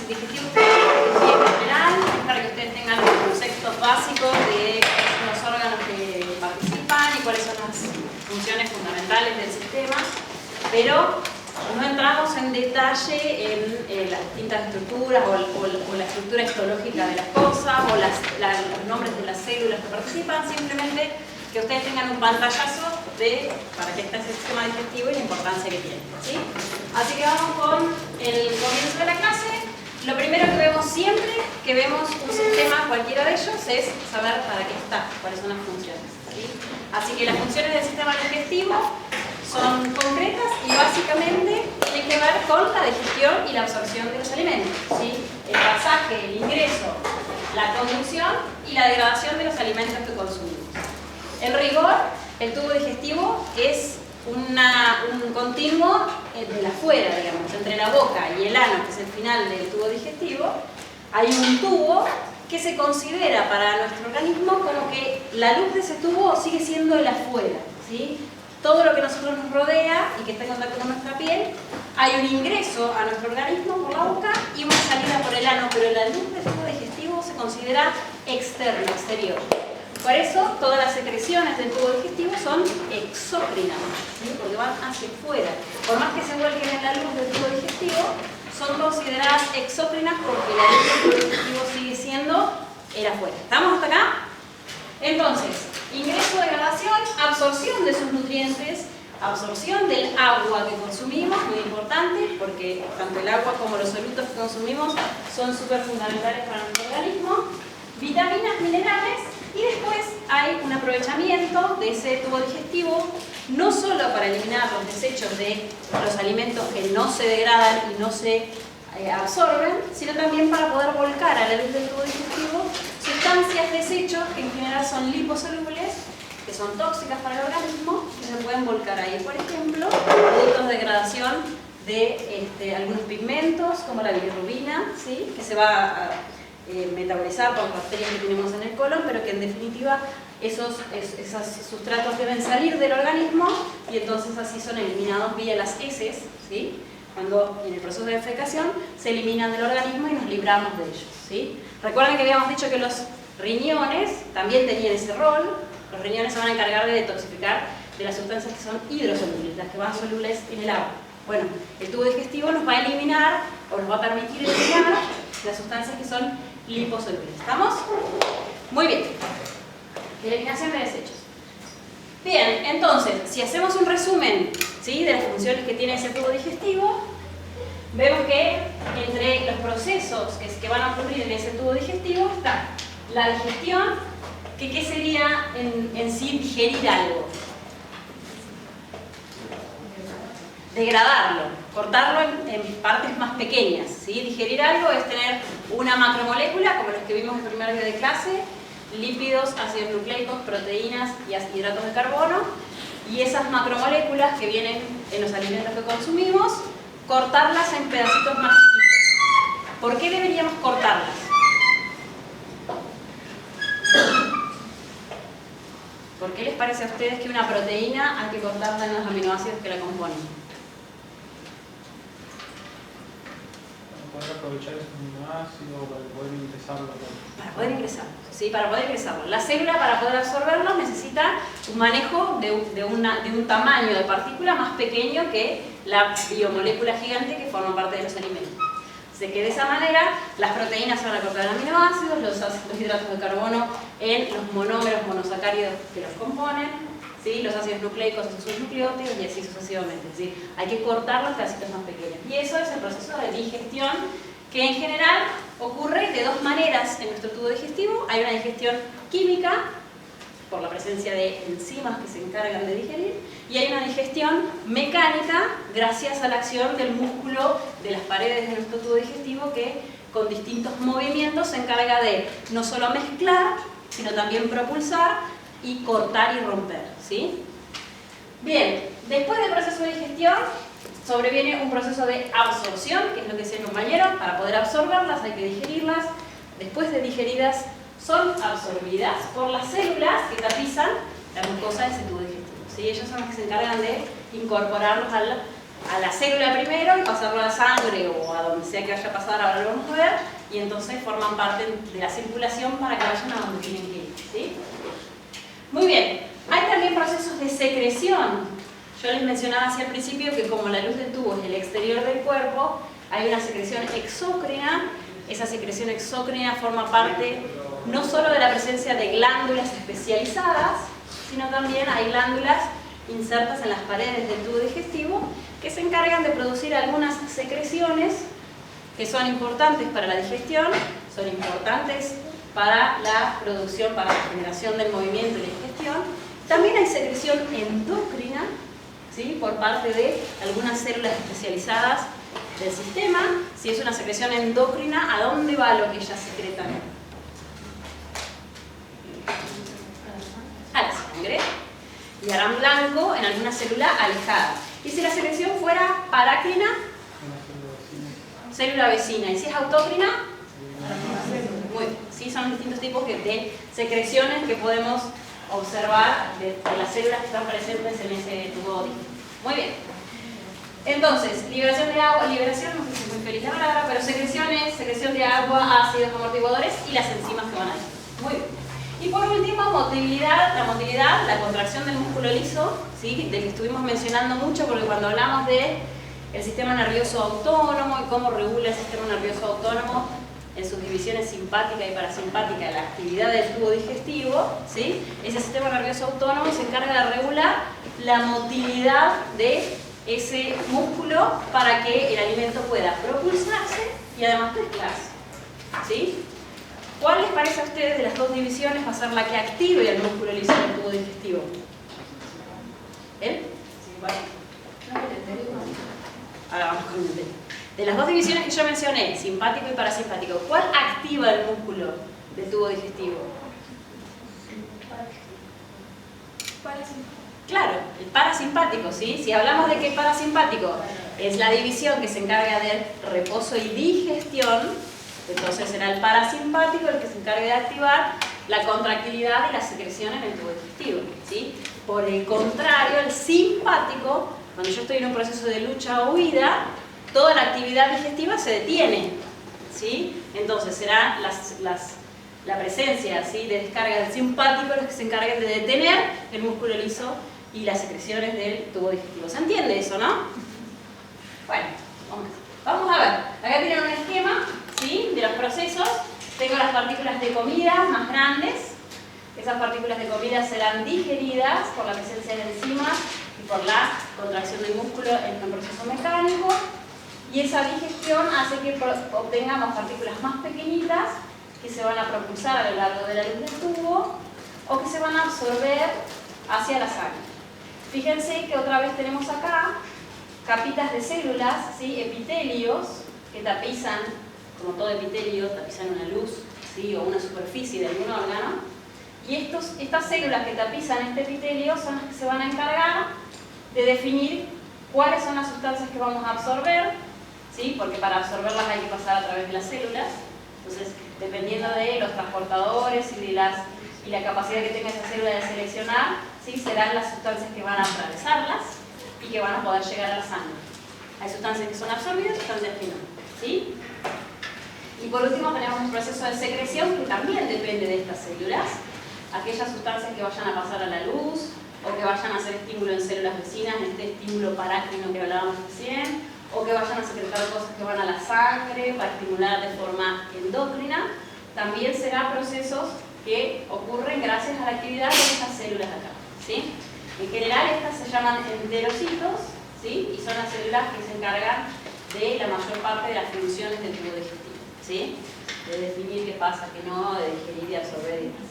digestivo en general, es para que ustedes tengan los conceptos básicos de los órganos que participan y cuáles son las funciones fundamentales del sistema, pero no entramos en detalle en las distintas estructuras o la estructura histológica de las cosas o los nombres de las células que participan, simplemente que ustedes tengan un pantallazo de para qué está ese sistema digestivo y la importancia que tiene, ¿sí? Así que vamos con el comienzo de la clase. Lo primero que vemos siempre que vemos un sistema, cualquiera de ellos, es saber para qué está, cuáles son las funciones, ¿sí? Así que las funciones del sistema digestivo son concretas y básicamente tienen que ver con la digestión y la absorción de los alimentos, ¿sí? El pasaje, el ingreso, la conducción y la degradación de los alimentos que consumimos. En rigor, el tubo digestivo es un continuo de la afuera, digamos, entre la boca y el ano, que es el final del tubo digestivo. Hay un tubo que se considera para nuestro organismo como que la luz de ese tubo sigue siendo el afuera, ¿sí? Todo lo que nosotros nos rodea y que está en contacto con nuestra piel, hay un ingreso a nuestro organismo por la boca y una salida por el ano, pero la luz del tubo digestivo se considera externa, exterior. Por eso todas las secreciones del tubo digestivo son exócrinas, ¿sí? Porque van hacia afuera. Por más que se vuelquen en la luz del tubo digestivo, son consideradas exócrinas porque la luz del tubo digestivo sigue siendo el afuera. ¿Estamos hasta acá? Entonces, ingreso, degradación, absorción de sus nutrientes, absorción del agua que consumimos, muy importante, porque tanto el agua como los solutos que consumimos son súper fundamentales para nuestro organismo, vitaminas, minerales, y después hay un aprovechamiento de ese tubo digestivo, no solo para eliminar los desechos de los alimentos que no se degradan y no se absorben, sino también para poder volcar a la luz del tubo digestivo sustancias, desechos, que en general son liposolubles, que son tóxicas para el organismo, que se pueden volcar ahí. Por ejemplo, productos de degradación de algunos pigmentos, como la bilirrubina, ¿sí? Que se va a metabolizar por bacterias que tenemos en el colon, pero que en definitiva esos sustratos deben salir del organismo y entonces así son eliminados vía las heces, ¿sí? Cuando en el proceso de defecación se eliminan del organismo y nos libramos de ellos, ¿sí? Recuerden que habíamos dicho que los riñones también tenían ese rol. Los riñones se van a encargar de detoxificar de las sustancias que son hidrosolubles, las que van solubles en el agua. Bueno, el tubo digestivo nos va a eliminar o nos va a permitir eliminar las sustancias que son liposolubles. ¿Estamos? Muy bien. Eliminación de desechos. Bien, entonces, si hacemos un resumen, ¿sí?, de las funciones que tiene ese tubo digestivo, vemos que entre los procesos que van a ocurrir en ese tubo digestivo está la digestión, que ¿qué sería en sí digerir algo? Degradarlo, cortarlo en partes más pequeñas, ¿sí? Digerir algo es tener una macromolécula, como los que vimos en el primer día de clase, lípidos, ácidos nucleicos, proteínas y hidratos de carbono, y esas macromoléculas que vienen en los alimentos que consumimos, cortarlas en pedacitos más chiquitos. ¿Por qué deberíamos cortarlas? ¿Por qué les parece a ustedes que una proteína hay que cortarla en los aminoácidos que la componen? Para poder aprovechar ese aminoácido, para poder ingresarlo. Para poder ingresarlo, ¿sí? Para poder ingresarlo. La célula, para poder absorberlo, necesita un manejo de un tamaño de partícula más pequeño que la biomolécula gigante que forma parte de los alimentos. Así que de esa manera las proteínas se van a cortar en aminoácidos, los hidratos de carbono en los monómeros monosacáridos que los componen, ¿sí? Los ácidos nucleicos en sus nucleótidos y así sucesivamente. Es decir, hay que cortar los pedacitos más pequeños. Y eso es el proceso de digestión, que en general ocurre de dos maneras en nuestro tubo digestivo. Hay una digestión química, por la presencia de enzimas que se encargan de digerir, y hay una digestión mecánica gracias a la acción del músculo de las paredes de nuestro tubo digestivo, que con distintos movimientos se encarga de no solo mezclar, sino también propulsar y cortar y romper, ¿sí? Bien, después del proceso de digestión sobreviene un proceso de absorción, que es lo que decía el compañero. Para poder absorberlas hay que digerirlas. Después de digeridas son absorbidas por las células que tapizan la mucosa de ese tubo digestivo, ¿sí? Ellos son los que se encargan de incorporarlos al a la célula primero y pasarlo a la sangre o a donde sea que vaya a pasar, ahora lo vamos a ver, y entonces forman parte de la circulación para que vayan a donde tienen que ir, ¿sí? Muy bien, hay también procesos de secreción. Yo les mencionaba hacia el principio que como la luz del tubo es el exterior del cuerpo, hay una secreción exócrina. Esa secreción exócrina forma parte no solo de la presencia de glándulas especializadas, sino también hay glándulas insertas en las paredes del tubo digestivo que se encargan de producir algunas secreciones que son importantes para la digestión, son importantes para la producción, para la generación del movimiento y la digestión. También hay secreción endocrina, ¿sí?, por parte de algunas células especializadas del sistema. Si es una secreción endocrina, ¿a dónde va lo que ellas secretan? A la sangre. Y harán blanco en alguna célula alejada. Y si la secreción fuera parácrina, célula vecina. Y si es autócrina, muy bien. Sí, son distintos tipos de secreciones que podemos observar de las células que están presentes en ese tubo digestivo. Muy bien. Entonces, liberación de agua, liberación, no sé si muy feliz la palabra, pero secreciones, secreción de agua, ácidos amortiguadores y las enzimas que van ahí. Muy bien. Y por último, motilidad, la contracción del músculo liso, ¿sí?, del que estuvimos mencionando mucho, porque cuando hablamos de el sistema nervioso autónomo y cómo regula el sistema nervioso autónomo en sus divisiones simpática y parasimpática, la actividad del tubo digestivo, ¿sí?, ese sistema nervioso autónomo se encarga de regular la motilidad de ese músculo para que el alimento pueda propulsarse y además mezclarse, ¿sí? ¿Cuál les parece a ustedes de las dos divisiones va a ser la que active el músculo liso del tubo digestivo? ¿Él? Ahora vamos con el de las dos divisiones que yo mencioné, simpático y parasimpático, ¿cuál activa el músculo del tubo digestivo? Claro, el parasimpático, ¿sí? Si hablamos de que el parasimpático es la división que se encarga de reposo y digestión, entonces será el parasimpático el que se encargue de activar la contractilidad y la secreción en el tubo digestivo, ¿sí? Por el contrario, el simpático, cuando yo estoy en un proceso de lucha o huida, toda la actividad digestiva se detiene, ¿sí? Entonces será la presencia, ¿sí?, de descarga del simpático los que se encarguen de detener el músculo liso y las secreciones del tubo digestivo. ¿Se entiende eso, no? Bueno, vamos a ver. Acá tienen un esquema, ¿sí?, de los procesos. Tengo las partículas de comida más grandes. Esas partículas de comida serán digeridas por la presencia de enzimas y por la contracción del músculo en un proceso mecánico. Y esa digestión hace que obtengamos partículas más pequeñitas que se van a propulsar a lo largo de la luz del tubo o que se van a absorber hacia la sangre. Fíjense que otra vez tenemos acá capitas de células, ¿sí?, epitelios que tapizan, como todo epitelio, tapizan una luz, ¿sí?, o una superficie de algún órgano. Y estas células que tapizan este epitelio son las que se van a encargar de definir cuáles son las sustancias que vamos a absorber, ¿sí?, porque para absorberlas hay que pasar a través de las células. Entonces, dependiendo de los transportadores y la capacidad que tenga esa célula de seleccionar, ¿sí?, serán las sustancias que van a atravesarlas y que van a poder llegar a la sangre. Hay sustancias que son absorbidas y sustancias que no, ¿sí? Y por último tenemos un proceso de secreción que también depende de estas células. Aquellas sustancias que vayan a pasar a la luz o que vayan a hacer estímulo en células vecinas, en este estímulo parácrino que hablábamos recién, o que vayan a secretar cosas que van a la sangre para estimular de forma endócrina, también serán procesos que ocurren gracias a la actividad de estas células de acá, ¿sí? En general estas se llaman enterocitos, ¿sí?, y son las células que se encargan de la mayor parte de las funciones del tubo digestivo, ¿sí?, de definir qué pasa, qué no, de digerir y absorber y demás.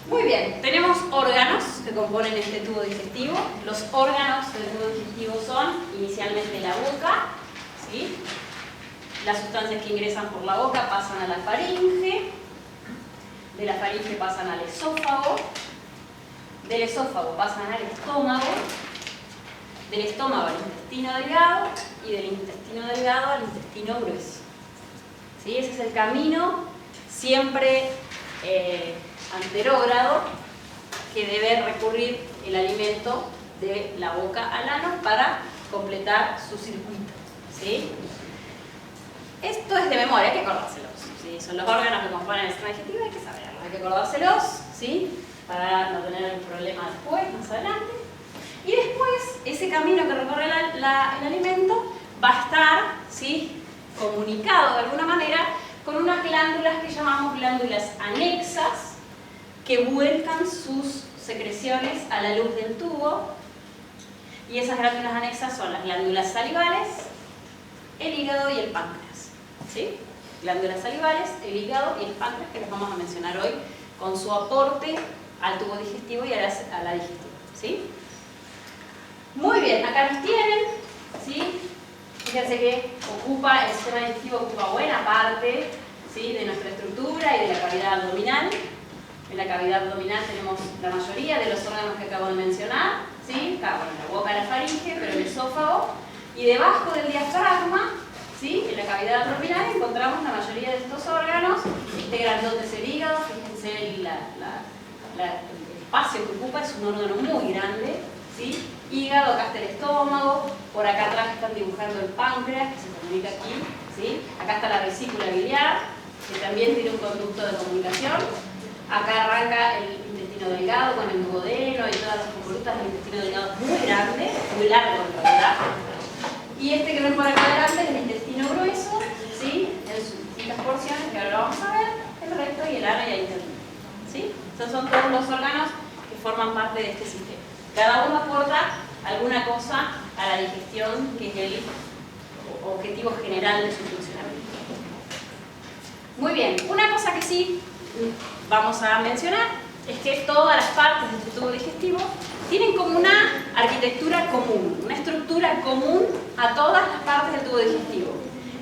Muy bien, tenemos órganos que componen este tubo digestivo. Los órganos del tubo digestivo son inicialmente la boca, ¿sí? Las sustancias que ingresan por la boca pasan a la faringe, de la faringe pasan al esófago, del esófago pasan al estómago, del estómago al intestino delgado y del intestino delgado al intestino grueso, ¿sí? Ese es el camino siempre anterógrado que debe recurrir el alimento de la boca al ano para completar su circuito, ¿sí? Esto es de memoria, hay que acordárselos, ¿sí? Son los órganos que componen el sistema digestivo, hay que saberlos, hay que acordárselos, ¿sí? Para no tener un problema después, más adelante. Y después, ese camino que recorre el alimento va a estar, ¿sí?, comunicado de alguna manera con unas glándulas que llamamos glándulas anexas, que vuelcan sus secreciones a la luz del tubo. Y esas glándulas anexas son las glándulas salivales, el hígado y el páncreas, ¿sí? Glándulas salivales, el hígado y el páncreas, que los vamos a mencionar hoy con su aporte al tubo digestivo y a la digestión, ¿sí? Muy bien, acá nos tienen, ¿sí? Fíjense que el sistema digestivo ocupa buena parte, ¿sí?, de nuestra estructura y de la cavidad abdominal. En la cavidad abdominal tenemos la mayoría de los órganos que acabo de mencionar, ¿sí? Acá, bueno, la boca, la faringe, pero el esófago. Y debajo del diafragma, ¿sí?, en la cavidad abdominal encontramos la mayoría de estos órganos. Este grandote es el hígado, fíjense el espacio que ocupa, es un órgano muy grande, ¿sí? Hígado, acá está el estómago, por acá atrás están dibujando el páncreas, que se comunica aquí, ¿sí? Acá está la vesícula biliar, que también tiene un conducto de comunicación. Acá arranca el intestino delgado con el duodeno y todas las convolutas del intestino delgado, muy grande, muy largo en realidad. Y este que ven por acá adelante es el intestino grueso, ¿sí?, en sus distintas porciones, que ahora lo vamos a ver, el recto y el ano y ahí termina, ¿sí? Esos son todos los órganos que forman parte de este sistema. Cada uno aporta alguna cosa a la digestión, que es el objetivo general de su funcionamiento. Muy bien, una cosa que sí vamos a mencionar es que todas las partes de este tubo digestivo tienen como una arquitectura común, una estructura común a todas las partes del tubo digestivo,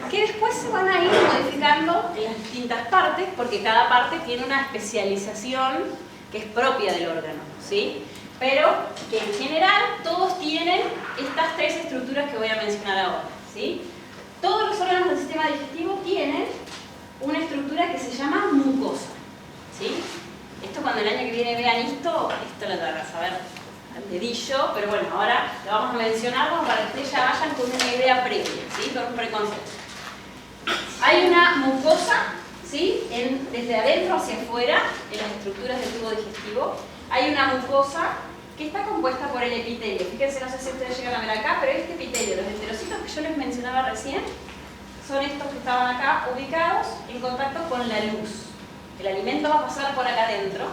que después se van a ir modificando en las distintas partes, porque cada parte tiene una especialización que es propia del órgano, ¿sí? Pero que en general todos tienen estas tres estructuras que voy a mencionar ahora, ¿sí? Todos los órganos del sistema digestivo tienen una estructura que se llama mucosa, ¿sí? Esto cuando el año que viene vean esto lo van a saber al dedillo, pero bueno, ahora lo vamos a mencionar como para que ustedes ya vayan con una idea previa, ¿sí?, con un preconcepto. Hay una mucosa, ¿sí?, desde adentro hacia afuera, en las estructuras del tubo digestivo. Hay una mucosa que está compuesta por el epitelio. Fíjense, no sé si ustedes llegan a ver acá, pero este epitelio, los enterocitos que yo les mencionaba recién, son estos que estaban acá ubicados en contacto con la luz. El alimento va a pasar por acá adentro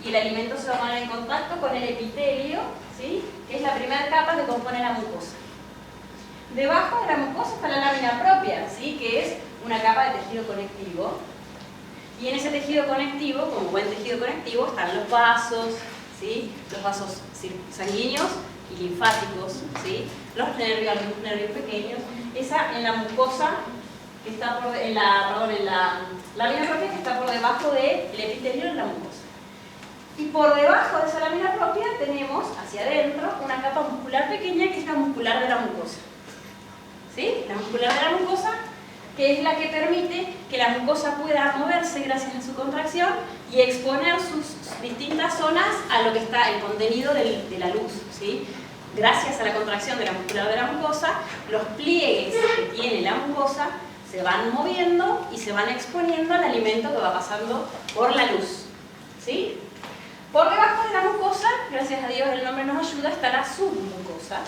y el alimento se va a poner en contacto con el epitelio, ¿sí?, que es la primera capa que compone la mucosa. Debajo de la mucosa está la lámina propia, ¿sí?, que es una capa de tejido conectivo. Y en ese tejido conectivo, como buen tejido conectivo, están los vasos, ¿sí?, los vasos sanguíneos y linfáticos, ¿sí?, los nervios, algunos nervios pequeños. Esa en la mucosa que está en la lámina propia, que está por debajo del epitelio de la mucosa. Y por debajo de esa lámina propia tenemos hacia adentro una capa muscular pequeña, que es la muscular de la mucosa, ¿sí? La muscular de la mucosa, que es la que permite que la mucosa pueda moverse gracias a su contracción y exponer sus distintas zonas a lo que está el contenido de la luz, ¿sí? Gracias a la contracción de la muscular de la mucosa, los pliegues que tiene la mucosa se van moviendo y se van exponiendo al alimento que va pasando por la luz, ¿sí? Por debajo de la mucosa, gracias a Dios el nombre nos ayuda, está la submucosa,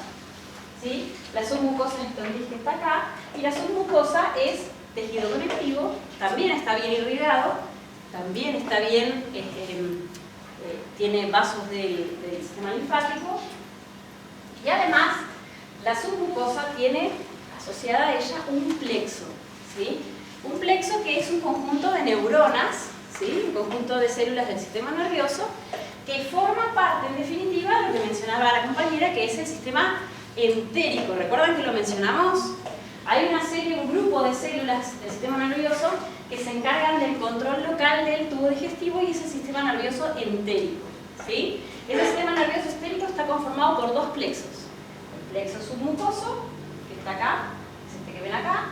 ¿sí? La submucosa es esta gris que está acá, y la submucosa es tejido conectivo, también está bien irrigado, también está bien, tiene vasos del sistema linfático, y además la submucosa tiene asociada a ella un plexo, ¿sí? Un plexo que es un conjunto de neuronas, ¿sí?, un conjunto de células del sistema nervioso que forma parte, en definitiva, de lo que mencionaba la compañera, que es el sistema entérico. ¿Recuerdan que lo mencionamos? Hay una serie, un grupo de células del sistema nervioso que se encargan del control local del tubo digestivo y es el sistema nervioso entérico, ¿sí? Ese sistema nervioso entérico está conformado por dos plexos. El plexo submucoso, que está acá, es este que ven acá,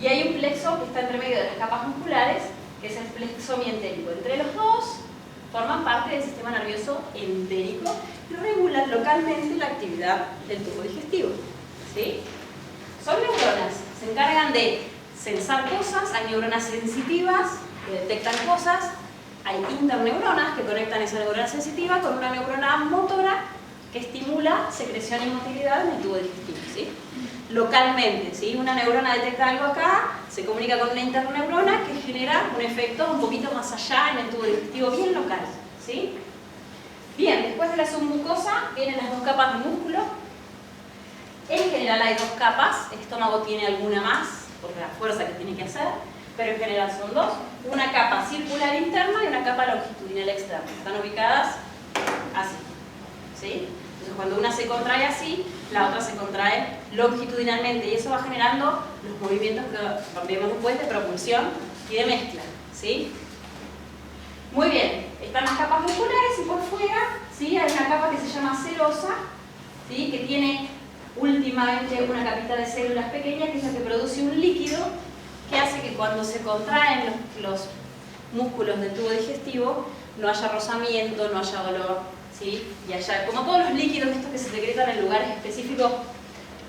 y hay un plexo que está entre medio de las capas musculares, que es el plexo mientérico. Entre los dos forman parte del sistema nervioso entérico, y regulan localmente la actividad del tubo digestivo. ¿Sí? Son neuronas, se encargan de sensar cosas, hay neuronas sensitivas que detectan cosas, hay interneuronas que conectan esa neurona sensitiva con una neurona motora que estimula secreción y motilidad en el tubo digestivo. ¿Sí? Localmente, ¿sí? Una neurona detecta algo acá, se comunica con una interneurona que genera un efecto un poquito más allá en el tubo digestivo, bien local. ¿Sí? Bien, después de la submucosa vienen las dos capas de músculo. En general hay dos capas, el estómago tiene alguna más, por la fuerza que tiene que hacer, pero en general son dos. Una capa circular interna y una capa longitudinal externa. Están ubicadas así. ¿Sí? Entonces cuando una se contrae así, la otra se contrae longitudinalmente y eso va generando los movimientos que vemos después de propulsión y de mezcla. ¿Sí? Muy bien, están las capas musculares y por fuera, ¿sí? Hay una capa que se llama serosa, ¿sí? Que tiene últimamente una capita de células pequeñas que es la que produce un líquido que hace que cuando se contraen los músculos del tubo digestivo no haya rozamiento, no haya dolor, ¿sí? Y haya, como todos los líquidos estos que se secretan en lugares específicos,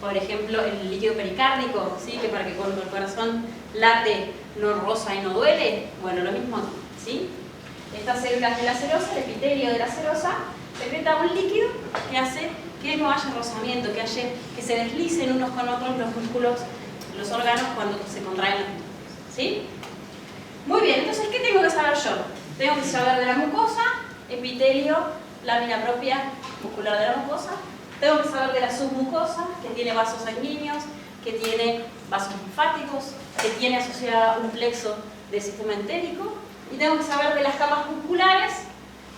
por ejemplo el líquido pericárdico, ¿sí? Que para que cuando el corazón late no roza y no duele, bueno, lo mismo aquí, ¿sí? Estas células de la serosa, el epitelio de la serosa, secreta un líquido que hace que no haya rozamiento, que se deslicen unos con otros los músculos, los órganos cuando se contraen los músculos. ¿Sí? Muy bien, entonces, ¿qué tengo que saber yo? Tengo que saber de la mucosa, epitelio, lámina propia muscular de la mucosa. Tengo que saber de la submucosa, que tiene vasos sanguíneos, que tiene vasos linfáticos, que tiene asociada un plexo del sistema entérico. Y tengo que saber de las capas musculares,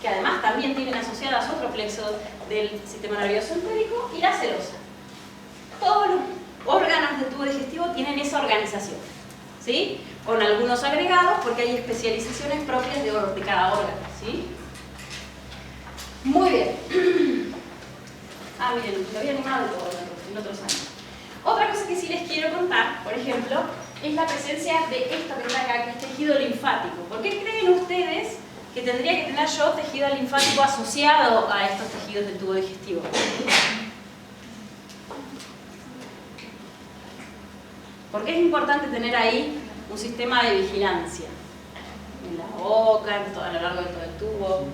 que además también tienen asociadas otro plexo del sistema nervioso entérico, y la serosa. Todos los órganos del tubo digestivo tienen esa organización, ¿sí? Con algunos agregados, porque hay especializaciones propias de cada órgano, ¿sí? Muy bien. Miren, lo había animado todo en otros años. Otra cosa que sí les quiero contar, por ejemplo, es la presencia de esto que está acá, que es tejido linfático. ¿Por qué creen ustedes que tendría que tener yo tejido linfático asociado a estos tejidos del tubo digestivo? Porque es importante tener ahí un sistema de vigilancia. En la boca, a lo largo de todo el tubo.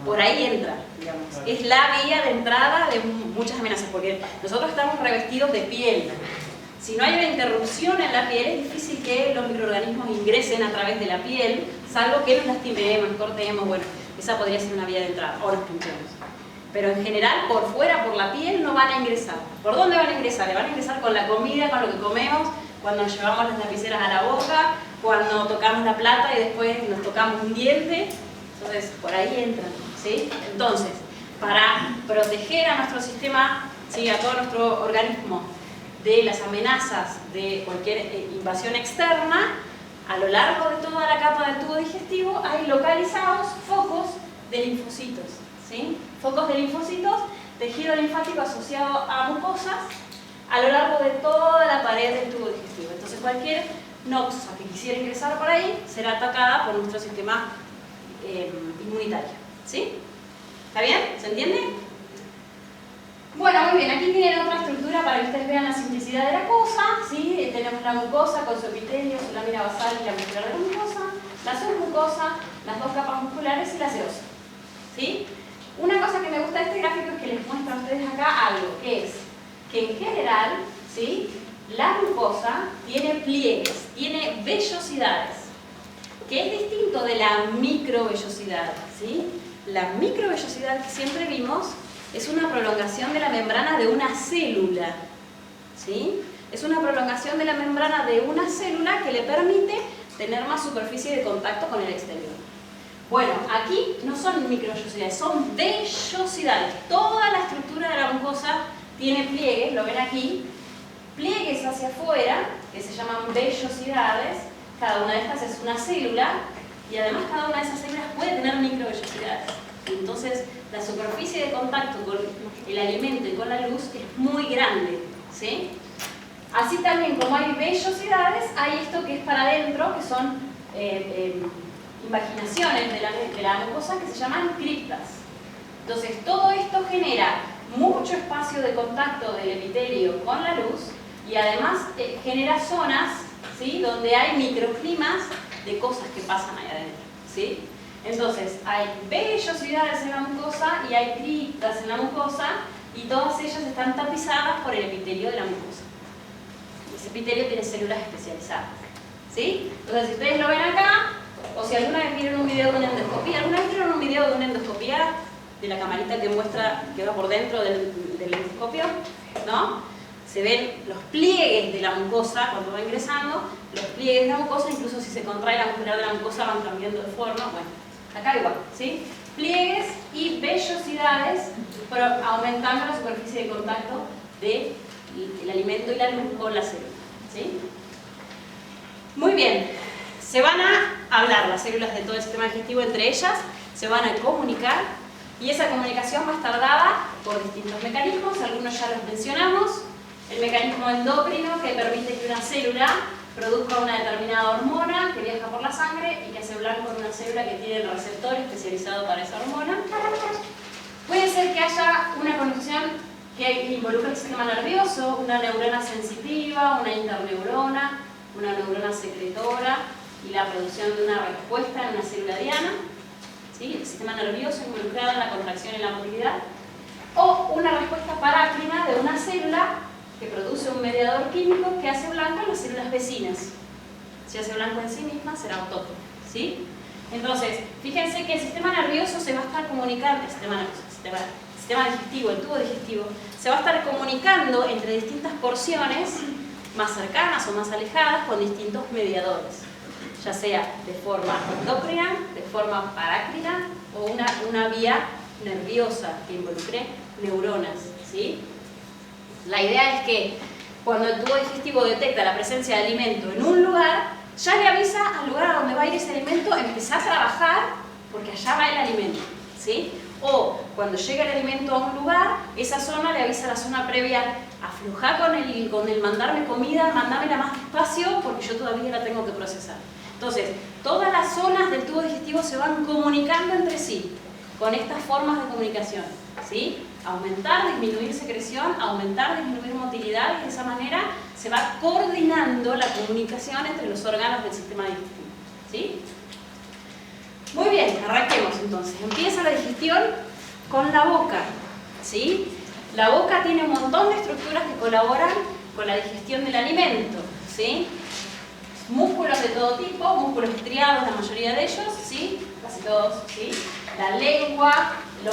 Por ahí entra, digamos. Es la vía de entrada de muchas amenazas, porque nosotros estamos revestidos de piel. Si no hay una interrupción en la piel, es difícil que los microorganismos ingresen a través de la piel, salvo que nos lastimemos, nos cortemos, bueno, esa podría ser una vía de entrada, o nos pinchemos. Pero en general, por fuera, por la piel, no van a ingresar. ¿Por dónde van a ingresar? Van a ingresar con la comida, con lo que comemos, cuando nos llevamos las lapiceras a la boca, cuando tocamos la plata y después nos tocamos un diente. Entonces, por ahí entran, ¿sí? Entonces, para proteger a nuestro sistema, ¿sí? A todo nuestro organismo de las amenazas de cualquier invasión externa, a lo largo de toda la capa del tubo digestivo hay localizados focos de linfocitos, ¿sí? Focos de linfocitos, tejido linfático asociado a mucosas a lo largo de toda la pared del tubo digestivo. Entonces cualquier noxa que quisiera ingresar por ahí será atacada por nuestro sistema inmunitario, ¿sí? ¿Está bien? ¿Se entiende? Bueno, muy bien, aquí tienen otra estructura para que ustedes vean la simplicidad de la cosa, ¿sí? Tenemos la mucosa con su epitelio, su lámina basal y la muscular de la mucosa, la submucosa, las dos capas musculares y la serosa, ¿sí? Una cosa que me gusta de este gráfico es que les muestro a ustedes acá algo, que es que en general, ¿sí? La mucosa tiene pliegues, tiene vellosidades, que es distinto de la microvellosidad, ¿sí? La microvellosidad que siempre vimos es una prolongación de la membrana de una célula, ¿sí? Es una prolongación de la membrana de una célula que le permite tener más superficie de contacto con el exterior. Bueno, aquí no son microvellosidades, son vellosidades. Toda la estructura de la mucosa tiene pliegues, lo ven aquí, pliegues hacia afuera, que se llaman vellosidades. Cada una de estas es una célula y además cada una de esas células puede tener microvellosidades. Entonces la superficie de contacto con el alimento y con la luz es muy grande, ¿sí? Así también como hay vellosidades, hay esto que es para adentro, que son invaginaciones de la mucosa que se llaman criptas. Entonces, todo esto genera mucho espacio de contacto del epitelio con la luz y además genera zonas, ¿sí?, donde hay microclimas de cosas que pasan ahí adentro, ¿sí? Entonces, hay vellosidades en la mucosa y hay criptas en la mucosa y todas ellas están tapizadas por el epitelio de la mucosa. Ese epitelio tiene células especializadas, ¿sí? Entonces, si ustedes lo ven acá, o si alguna vez vieron un video de una endoscopía, de la camarita que muestra, que va por dentro del endoscopio, ¿no? Se ven los pliegues de la mucosa cuando va ingresando, los pliegues de la mucosa, incluso si se contrae la muscular de la mucosa van cambiando de forma, bueno, acá igual, ¿sí? Pliegues y vellosidades, pero aumentando la superficie de contacto del alimento y la luz con la célula, ¿sí? Muy bien, se van a hablar las células de todo el sistema digestivo entre ellas, se van a comunicar y esa comunicación va a estar dada por distintos mecanismos, algunos ya los mencionamos. El mecanismo endocrino que permite que una célula produzca una determinada hormona que viaja por la sangre y que hace blanco en una célula que tiene el receptor especializado para esa hormona. Puede ser que haya una conexión que involucre el sistema nervioso, una neurona sensitiva, una interneurona, una neurona secretora y la producción de una respuesta en una célula diana, ¿sí?, el sistema nervioso involucrado en la contracción y la movilidad, o una respuesta parácrina de una célula que produce un mediador químico que hace blanco en las células vecinas. Si hace blanco en sí misma, será autótono, ¿sí? Entonces, fíjense que el sistema nervioso se va a estar comunicando, el sistema digestivo, el tubo digestivo, se va a estar comunicando entre distintas porciones más cercanas o más alejadas con distintos mediadores, ya sea de forma endocrina, de forma parácrina o una vía nerviosa que involucre neuronas, ¿sí? La idea es que cuando el tubo digestivo detecta la presencia de alimento en un lugar, ya le avisa al lugar a donde va a ir ese alimento, empezar a trabajar porque allá va el alimento, ¿sí? O cuando llega el alimento a un lugar, esa zona le avisa a la zona previa: aflojá con el mandarme comida, mandámela más despacio porque yo todavía la tengo que procesar. Entonces, todas las zonas del tubo digestivo se van comunicando entre sí con estas formas de comunicación, ¿sí? Aumentar, disminuir secreción, aumentar, disminuir motilidad, y de esa manera se va coordinando la comunicación entre los órganos del sistema digestivo, ¿sí? Muy bien, arranquemos entonces. Empieza la digestión con la boca, ¿sí? La boca tiene un montón de estructuras que colaboran con la digestión del alimento, ¿sí? Músculos de todo tipo, músculos estriados, la mayoría de ellos, ¿sí? Casi todos, ¿sí? La lengua, la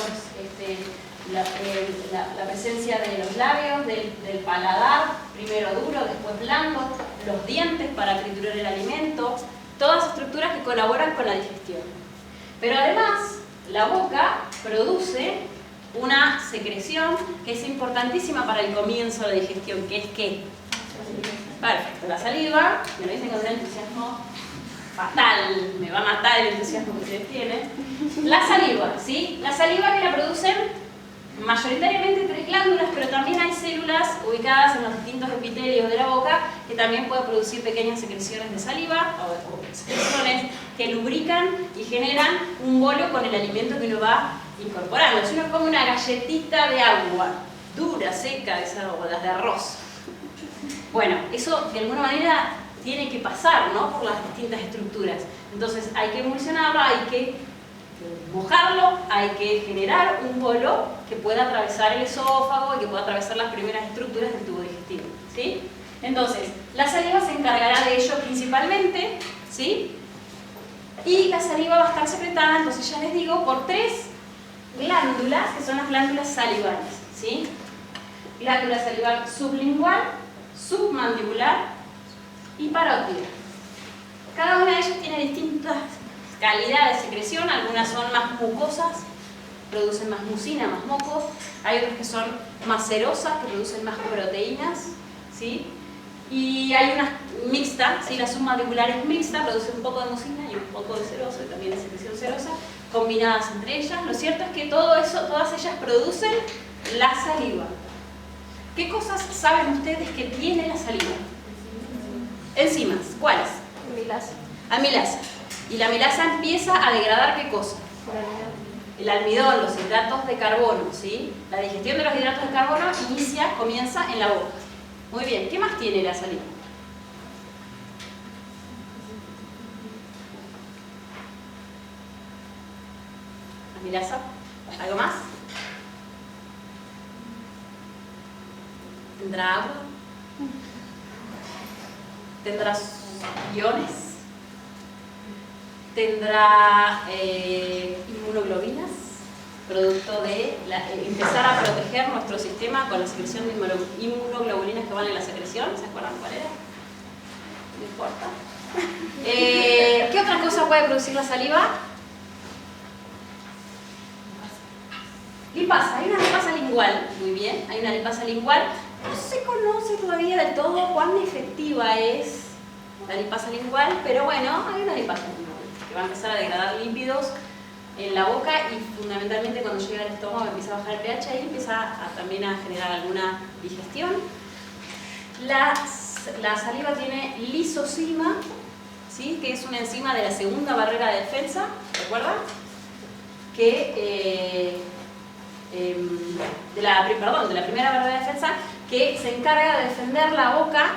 presencia de los labios, del paladar, primero duro, después blando, los dientes para triturar el alimento, todas estructuras que colaboran con la digestión. Pero además, la boca produce una secreción que es importantísima para el comienzo de la digestión, que es ¿qué? Perfecto, la saliva, me lo dicen con un entusiasmo fatal, me va a matar el entusiasmo que ustedes tienen. La saliva, ¿sí? La saliva que la producen mayoritariamente tres glándulas, pero también hay células ubicadas en los distintos epitelios de la boca que también pueden producir pequeñas secreciones de saliva o secreciones que lubrican y generan un bolo con el alimento que uno va incorporando. Si uno come una galletita de agua, dura, seca, o las de arroz, bueno, eso de alguna manera tiene que pasar, ¿no?, por las distintas estructuras. Entonces hay que emulsionarlo, hay que mojarlo, hay que generar un bolo que pueda atravesar el esófago y que pueda atravesar las primeras estructuras del tubo digestivo, ¿sí? Entonces, la saliva se encargará de ello principalmente, ¿sí? Y la saliva va a estar secretada, entonces ya les digo, por tres glándulas, que son las glándulas salivales, ¿sí? Glándula salival sublingual, submandibular y parótida. Cada una de ellas tiene distintas calidad de secreción, algunas son más mucosas, producen más mucina, más moco, hay otras que son más serosas, que producen más proteínas, ¿sí? Y hay unas mixtas, ¿sí? La submandibular es mixta, produce un poco de mucina y un poco de serosa, y también de secreción serosa, combinadas entre ellas. Lo cierto es que todo eso, todas ellas producen la saliva. ¿Qué cosas saben ustedes que tiene la saliva? Enzimas. ¿Cuáles? Amilasa. Amilasa. Y la milasa empieza a degradar ¿qué cosa? El almidón, los hidratos de carbono, ¿sí? La digestión de los hidratos de carbono comienza en la boca. Muy bien, ¿qué más tiene la saliva? ¿La milasa? ¿Algo más? ¿Tendrá agua? ¿Tendrá iones? ¿Tendrá inmunoglobinas? Producto de empezar a proteger nuestro sistema con la secreción de inmunoglobulinas que van en la secreción. ¿Se acuerdan cuál era? No importa. ¿Qué otra cosa puede producir la saliva? Lipasa. Hay una lipasa lingual. Muy bien, hay una lipasa lingual. No se conoce todavía del todo cuán efectiva es la lipasa lingual, pero bueno, hay una lipasa lingual que va a empezar a degradar lípidos en la boca y fundamentalmente cuando llega al estómago empieza a bajar el pH y empieza también a generar alguna digestión. La saliva tiene lisozima, ¿sí? Que es una enzima de la segunda barrera de defensa, ¿recuerdan? De la primera barrera de defensa, que se encarga de defender la boca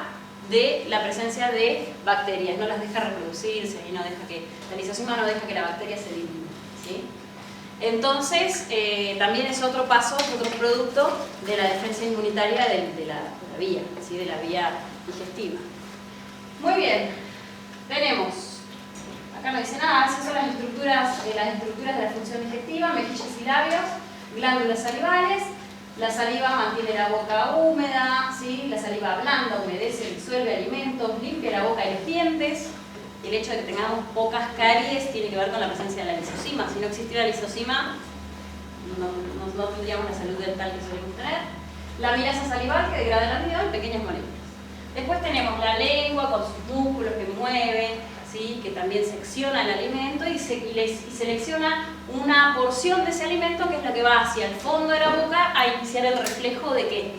de la presencia de bacterias, no las deja reproducirse y no deja que, la lisozima no deja que la bacteria se elimine, ¿sí? Entonces, también es otro paso, otro producto de la defensa inmunitaria de la vía, ¿sí? De la vía digestiva. Muy bien, tenemos, acá no dice nada, esas son las estructuras de la función digestiva, mejillas y labios, glándulas salivales. La saliva mantiene la boca húmeda, ¿sí? La saliva blanda, humedece, disuelve alimentos, limpia la boca y los dientes. El hecho de que tengamos pocas caries tiene que ver con la presencia de la lisozima. Si no existiera la lisozima, no tendríamos la salud dental que solemos tener. La milasa salival que degrada el almidón en pequeñas moléculas. Después tenemos la lengua con sus músculos que mueven, ¿sí? Que también secciona el alimento y selecciona una porción de ese alimento que es la que va hacia el fondo de la boca a iniciar el reflejo de ¿qué?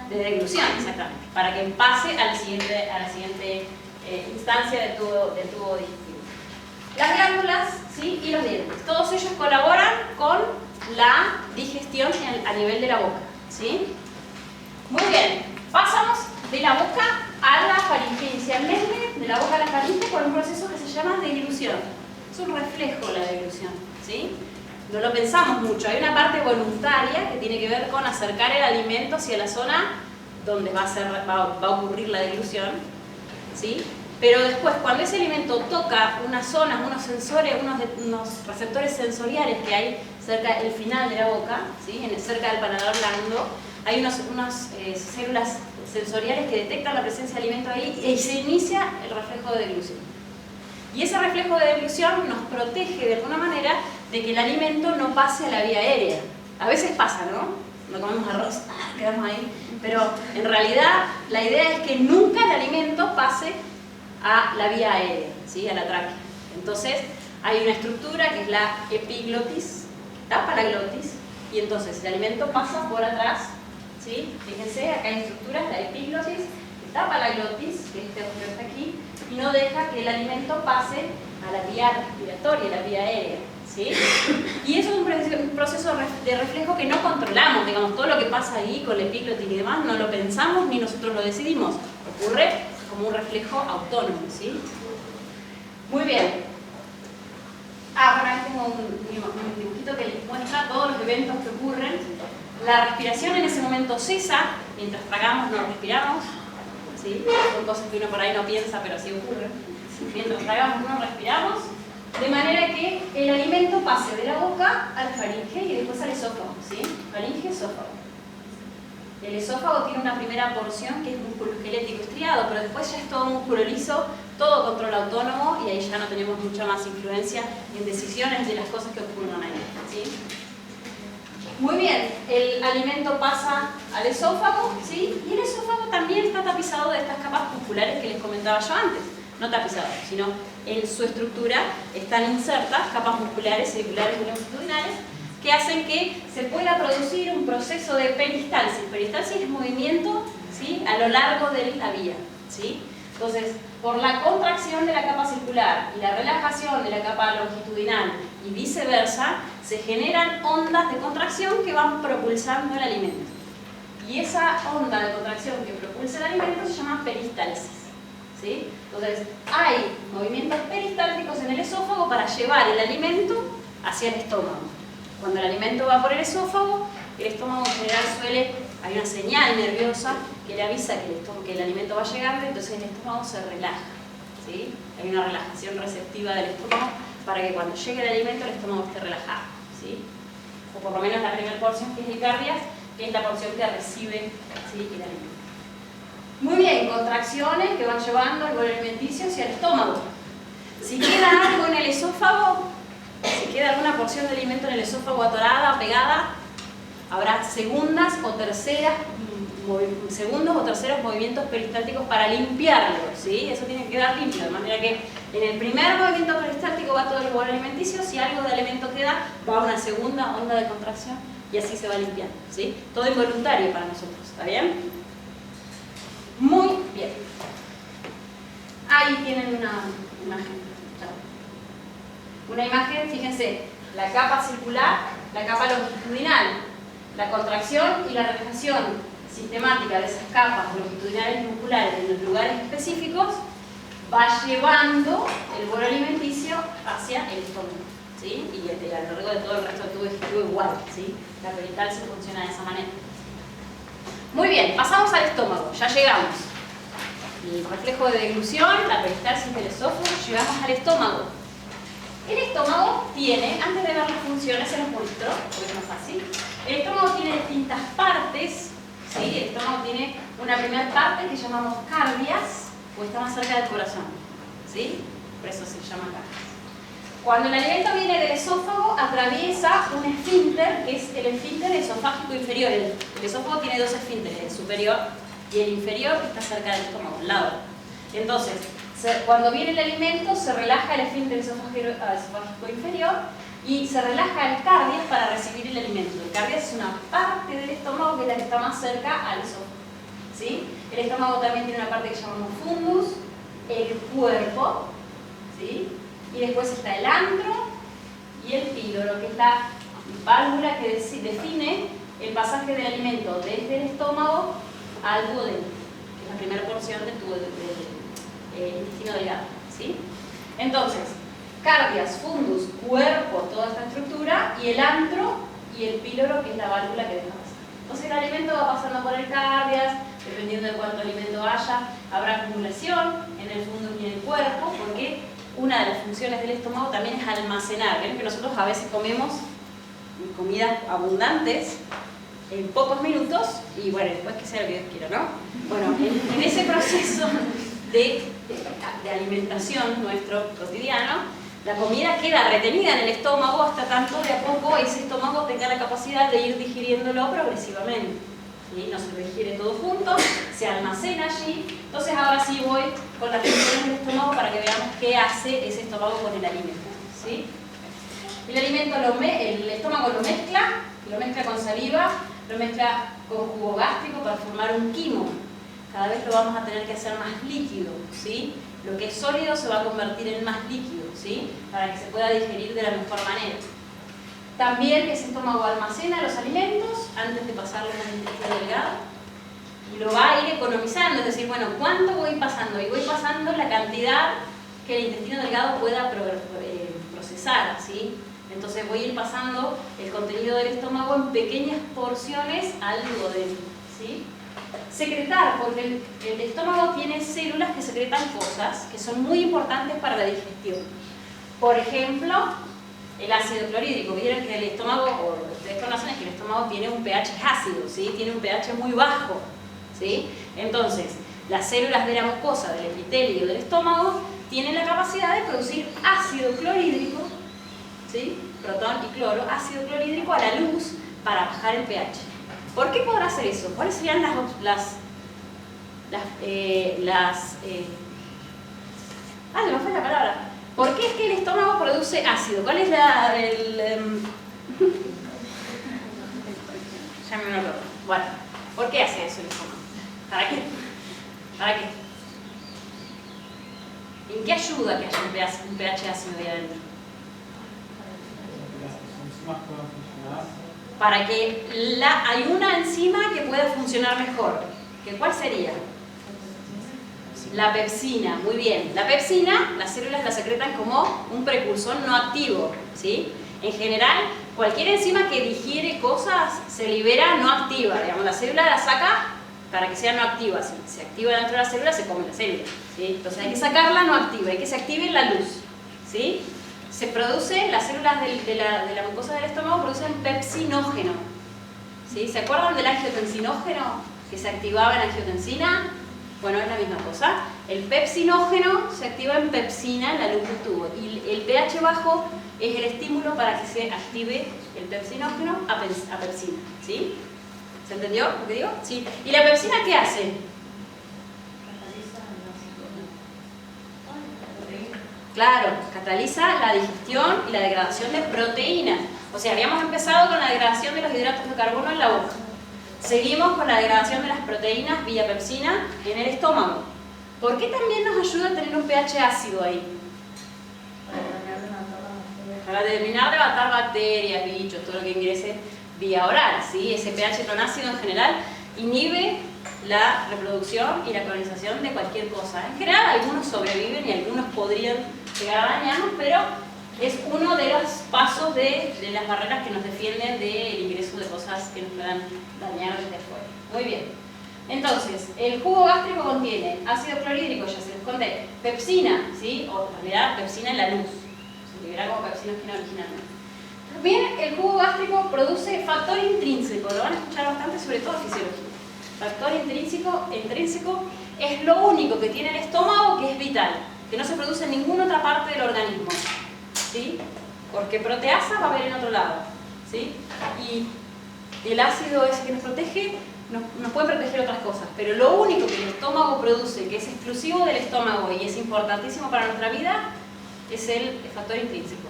De deglución, exactamente, para que pase a la siguiente instancia del tubo digestivo. Las glándulas, ¿sí? Y los dientes, todos ellos colaboran con la digestión a nivel de la boca, ¿sí? Muy bien, pasamos de la boca a la faringe, inicialmente de la boca a la faringe por un proceso que se llama deglución. Es un reflejo la deglución, ¿sí? No lo pensamos mucho, hay una parte voluntaria que tiene que ver con acercar el alimento hacia la zona donde va a ocurrir la deglución, ¿sí? Pero después, cuando ese alimento toca unas zonas, unos sensores, unos receptores sensoriales que hay cerca del final de la boca, ¿sí? Cerca del paladar blando, hay unas células sensoriales que detectan la presencia de alimento ahí y se inicia el reflejo de deglución. Y ese reflejo de deglución nos protege de alguna manera de que el alimento no pase a la vía aérea. A veces pasa, ¿no? No comemos arroz, quedamos ahí. Pero en realidad la idea es que nunca el alimento pase a la vía aérea, ¿sí? A la tráquea. Entonces hay una estructura que es la epiglotis, tapa la glotis, y entonces el alimento pasa por atrás, ¿sí? Fíjense, acá hay estructuras, la epiglotis, que tapa la glotis, que este objeto está aquí, y no deja que el alimento pase a la vía respiratoria, la vía aérea, ¿sí? Y eso es un proceso de reflejo que no controlamos, digamos, todo lo que pasa ahí con la epiglotis y demás, no lo pensamos ni nosotros lo decidimos, ocurre como un reflejo autónomo, ¿sí? Muy bien. Bueno, ahí tengo un dibujito que les muestra todos los eventos que ocurren. La respiración en ese momento cesa, mientras tragamos no respiramos, ¿sí? Son cosas que uno por ahí no piensa, pero así ocurren. Mientras tragamos no respiramos, de manera que el alimento pase de la boca a la faringe y después al esófago, ¿sí? Faringe, esófago. El esófago tiene una primera porción que es músculo esquelético estriado, pero después ya es todo músculo liso, todo control autónomo y ahí ya no tenemos mucha más influencia en decisiones de las cosas que ocurren ahí, ¿sí? Muy bien, el alimento pasa al esófago, ¿sí? Y el esófago también está tapizado de estas capas musculares que les comentaba yo antes. No tapizado, sino en su estructura están insertas capas musculares, circulares y longitudinales que hacen que se pueda producir un proceso de peristalsis. Peristalsis es movimiento, ¿sí? A lo largo de la vía, ¿sí? Entonces, por la contracción de la capa circular y la relajación de la capa longitudinal y viceversa, se generan ondas de contracción que van propulsando el alimento. Y esa onda de contracción que propulsa el alimento se llama peristálsis, ¿sí? Entonces, hay movimientos peristálticos en el esófago para llevar el alimento hacia el estómago. Cuando el alimento va por el esófago en general hay una señal nerviosa que le avisa que el alimento va llegando, y entonces el estómago se relaja, ¿sí? Hay una relajación receptiva del estómago para que cuando llegue el alimento el estómago esté relajado, ¿sí? O por lo menos la primera porción, que es el cardias, que es la porción que recibe, ¿sí?, el alimento. Muy bien, contracciones que van llevando el bolo alimenticio hacia el estómago. Si queda algo en el esófago, si queda alguna porción de alimento en el esófago atorada, pegada, habrá segundos o terceros movimientos peristálticos para limpiarlo, ¿sí? Eso tiene que quedar limpio, de manera que en el primer movimiento peristáltico va todo el bolo alimenticio, si algo de alimento queda, va a una segunda onda de contracción y así se va limpiando, ¿sí? Todo involuntario para nosotros, ¿está bien? Muy bien. Ahí tienen una imagen. Una imagen, fíjense, la capa circular, la capa longitudinal, la contracción y la relajación sistemática de esas capas longitudinales y musculares en los lugares específicos va llevando el bolo alimenticio hacia el estómago, ¿sí? Y a lo largo de todo el resto del tubo digestivo igual, ¿sí? La peristalsis funciona de esa manera. Muy bien, pasamos al estómago, ya llegamos. El reflejo de deglución, la peristalsis del esófago, llegamos al estómago. El estómago tiene, antes de ver las funciones se los muestro, porque es más fácil. El estómago tiene distintas partes, ¿sí? El estómago tiene una primera parte que llamamos cardias, porque está más cerca del corazón, ¿sí? Por eso se llama cardias. Cuando el alimento viene del esófago, atraviesa un esfínter, que es el esfínter esofágico inferior. El esófago tiene dos esfínteres, el superior y el inferior, que está cerca del estómago, al lado. Entonces, cuando viene el alimento, se relaja el esfínter esofágico inferior y se relaja el cardias para recibir el alimento. El cardias es una parte del estómago que es la que está más cerca al esófago, ¿sí? El estómago también tiene una parte que llamamos fundus, el cuerpo, ¿sí? Y después está el antro y el píloro, que es la válvula que define el pasaje del alimento desde el estómago al duodeno, que es la primera porción del tubo del intestino delgado, ¿sí? Entonces, cardias, fundus, cuerpo, toda esta estructura, y el antro y el píloro, que es la válvula que deja pasar. Entonces el alimento va pasando por el cardias, dependiendo de cuánto alimento haya, habrá acumulación en el fundus y en el cuerpo, porque una de las funciones del estómago también es almacenar. Ven que nosotros a veces comemos comidas abundantes en pocos minutos y bueno, después que sea lo que Dios quiera, ¿no? Bueno, en ese proceso de alimentación nuestro cotidiano, la comida queda retenida en el estómago hasta tanto de a poco ese estómago tenga la capacidad de ir digiriéndolo progresivamente, ¿sí? No se digiere todo junto, se almacena allí. Entonces ahora sí voy con las funciones del estómago para que veamos qué hace ese estómago con el alimento, ¿sí? El estómago lo mezcla con saliva, lo mezcla con jugo gástrico para formar un quimo. Cada vez lo vamos a tener que hacer más líquido, ¿sí? Lo que es sólido se va a convertir en más líquido, ¿sí? Para que se pueda digerir de la mejor manera. También ese estómago almacena los alimentos antes de pasarlos al intestino delgado y lo va a ir economizando, es decir, bueno, ¿cuánto voy pasando? Y voy pasando la cantidad que el intestino delgado pueda procesar, ¿sí? Entonces voy a ir pasando el contenido del estómago en pequeñas porciones al duodeno, ¿sí? Secretar, porque el estómago tiene células que secretan cosas que son muy importantes para la digestión. Por ejemplo, el ácido clorhídrico. Vieron que el estómago, o ustedes conocen que el estómago tiene un pH ácido, ¿sí? Tiene un pH muy bajo, ¿sí? Entonces, las células de la mucosa, del epitelio del estómago, tienen la capacidad de producir ácido clorhídrico, ¿sí? Protón y cloro, ácido clorhídrico a la luz para bajar el pH. ¿Por qué podrá hacer eso? ¿Cuáles serían se me fue la palabra. ¿Por qué es que el estómago produce ácido? ¿Cuál es ya me lo acuerdo. Bueno, ¿por qué hace eso el estómago? ¿Para qué? ¿Para qué? ayuda que haya un pH ácido ahí adentro? Las enzimas pueden funcionar. Para que hay una enzima que pueda funcionar mejor. ¿Cuál sería? La pepsina, muy bien. La pepsina, las células la secretan como un precursor no activo, ¿sí? En general, cualquier enzima que digiere cosas se libera no activa. Digamos, la célula la saca para que sea no activa. Si se activa dentro de la célula, se come la célula, ¿sí? Entonces hay que sacarla no activa, hay que se active la luz, ¿sí? Se produce, las células de la mucosa del estómago producen pepsinógeno, ¿sí? ¿Se acuerdan del angiotensinógeno que se activaba en angiotensina? Bueno, es la misma cosa. El pepsinógeno se activa en pepsina, en la luz del tubo. Y el pH bajo es el estímulo para que se active el pepsinógeno a pepsina, ¿sí? ¿Se entendió lo que digo? Sí. ¿Y la pepsina qué hace? Claro, cataliza la digestión y la degradación de proteínas. O sea, habíamos empezado con la degradación de los hidratos de carbono en la boca. Seguimos con la degradación de las proteínas vía pepsina en el estómago. ¿Por qué también nos ayuda a tener un pH ácido ahí? Para terminar de matar bacterias, bichos, todo lo que ingrese vía oral, ¿sí? Ese pH tan ácido en general inhibe la reproducción y la colonización de cualquier cosa. En general, algunos sobreviven y algunos podrían llegar a dañarnos, pero es uno de los pasos de las barreras que nos defienden del ingreso de cosas que nos puedan dañar desde fuera. Muy bien. Entonces, el jugo gástrico contiene ácido clorhídrico, ya se les conté, pepsina, ¿sí? O en realidad pepsina en la luz. Se libera como pepsinógeno originalmente. También el jugo gástrico produce factor intrínseco, lo van a escuchar bastante, sobre todo en fisiología. Factor intrínseco es lo único que tiene el estómago que es vital, que no se produce en ninguna otra parte del organismo, ¿sí? Porque proteasa va a haber en otro lado, ¿sí? Y el ácido ese que nos protege, nos puede proteger otras cosas, pero lo único que el estómago produce, que es exclusivo del estómago y es importantísimo para nuestra vida, es el factor intrínseco.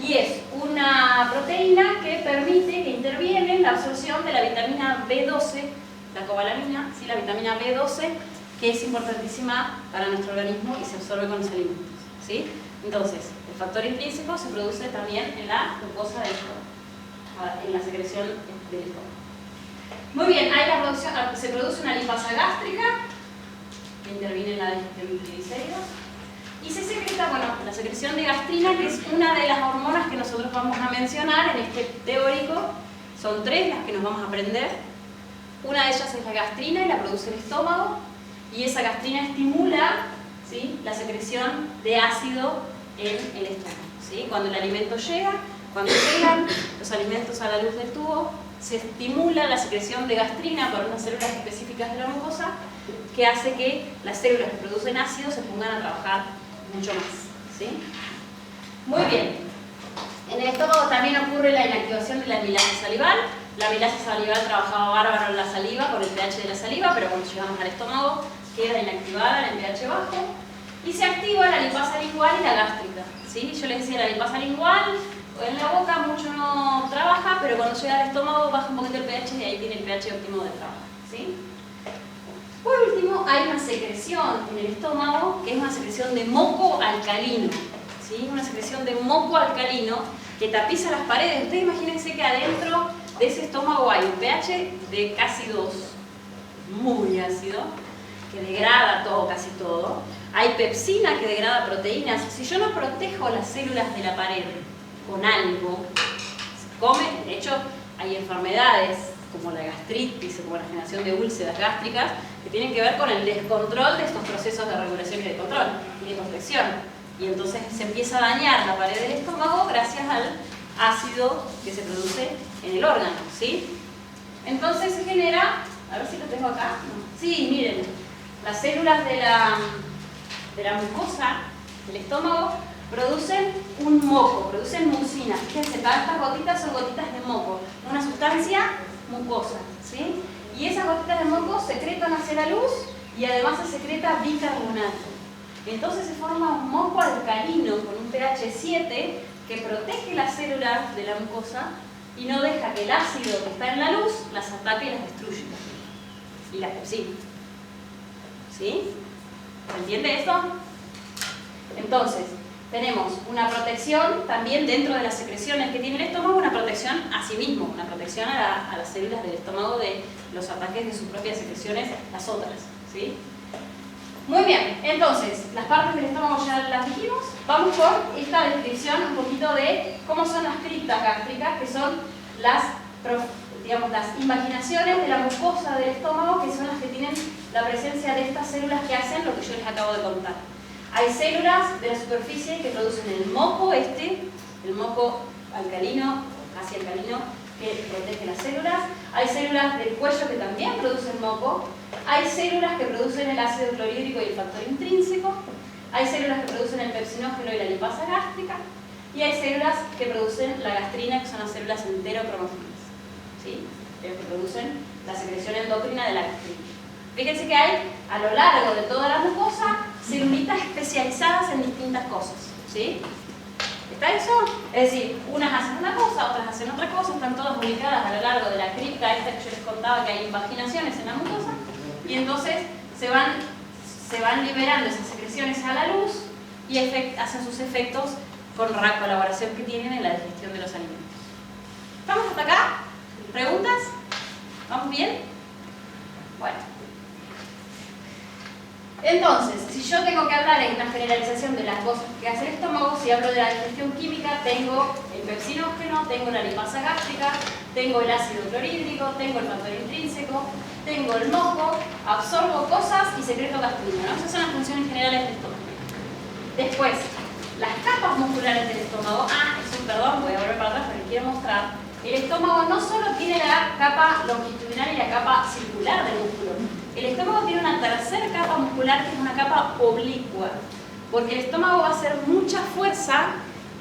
Y es una proteína que permite, que interviene en la absorción de la vitamina B12, la cobalamina, ¿sí? La vitamina B12, que es importantísima para nuestro organismo y se absorbe con los alimentos, ¿sí? Entonces, el factor intrínseco se produce también en la glucosa del estómago, en la secreción del estómago. Muy bien, se produce una lipasa gástrica que interviene en la digestión de triglicéridos. Y se secreta, bueno, la secreción de gastrina, que es una de las hormonas que nosotros vamos a mencionar en este teórico. Son 3 las que nos vamos a aprender. Una de ellas es la gastrina y la produce el estómago. Y esa gastrina estimula, ¿sí?, la secreción de ácido en el estómago, ¿sí? Cuando el alimento llega, cuando llegan los alimentos a la luz del tubo, se estimula la secreción de gastrina por unas células específicas de la mucosa, que hace que las células que producen ácido se pongan a trabajar mucho más, ¿sí? Muy bien. En el estómago también ocurre la inactivación de la amilasa salival. La amilasa salival trabajaba bárbaro en la saliva, con el pH de la saliva, pero cuando llegamos al estómago queda inactivada en el pH bajo. Y se activa la lipasa lingual y la gástrica, ¿sí? Yo les decía, la lipasa lingual en la boca mucho no trabaja, pero cuando llega al estómago baja un poquito el pH y ahí tiene el pH óptimo de trabajo, ¿sí? Por último, hay una secreción en el estómago que es una secreción de moco alcalino, ¿sí? Una secreción de moco alcalino que tapiza las paredes. Ustedes imagínense que adentro de ese estómago hay un pH de casi 2, muy ácido, que degrada todo, casi todo. Hay pepsina que degrada proteínas. Si yo no protejo las células de la pared con algo, se come. De hecho, hay enfermedades como la gastritis o como la generación de úlceras gástricas que tienen que ver con el descontrol de estos procesos de regulación y de control y de protección. Y entonces se empieza a dañar la pared del estómago gracias al ácido que se produce en el órgano, ¿sí? Entonces se genera, a ver si lo tengo acá, no. Sí, miren, las células de la mucosa del estómago producen un moco, producen mucina. Fíjense, todas estas gotitas son gotitas de moco, una sustancia mucosa, ¿sí? Y esas gotitas de moco secretan hacia la luz y además se secreta bicarbonato. Entonces se forma un moco alcalino con un pH 7 que protege las células de la mucosa y no deja que el ácido que está en la luz las ataque y las destruya. Y las pepsina. ¿Sí? ¿Se entiende esto? Entonces, tenemos una protección también dentro de las secreciones que tiene el estómago, una protección a sí mismo, una protección a las células del estómago de los ataques de sus propias secreciones, las otras, ¿sí? Muy bien, entonces, las partes del estómago ya las dijimos. Vamos por esta descripción un poquito de cómo son las criptas gástricas, que son las, digamos, las imaginaciones de la mucosa del estómago, que son las que tienen la presencia de estas células que hacen lo que yo les acabo de contar. Hay células de la superficie que producen el moco el moco alcalino, casi alcalino, que protege las células. Hay células del cuello que también producen moco. Hay células que producen el ácido clorhídrico y el factor intrínseco. Hay células que producen el pepsinógeno y la lipasa gástrica. Y hay células que producen la gastrina, que son las células enterocromáticas, ¿sí? Que producen la secreción endocrina de la gastrina. Fíjense que hay, a lo largo de toda la mucosa, celulitas especializadas en distintas cosas, ¿sí? ¿Está eso? Es decir, unas hacen una cosa, otras hacen otra cosa, están todas ubicadas a lo largo de la cripta esta que yo les contaba, que hay invaginaciones en la mucosa, y entonces se van liberando esas secreciones a la luz y hacen sus efectos con la colaboración que tienen en la digestión de los alimentos. ¿Estamos hasta acá? ¿Preguntas? ¿Vamos bien? Bueno. Entonces, si yo tengo que hablar en una generalización de las cosas que hace el estómago, si hablo de la digestión química, tengo el pepsinógeno, tengo la lipasa gástrica, tengo el ácido clorhídrico, tengo el factor intrínseco, tengo el moco, absorbo cosas y secreto gastrino, ¿no? Esas son las funciones generales del estómago. Después, las capas musculares del estómago. Perdón, voy a volver para atrás porque quiero mostrar. El estómago no solo tiene la capa longitudinal y la capa circular del músculo. El estómago tiene una tercera capa muscular que es una capa oblicua, porque el estómago va a hacer mucha fuerza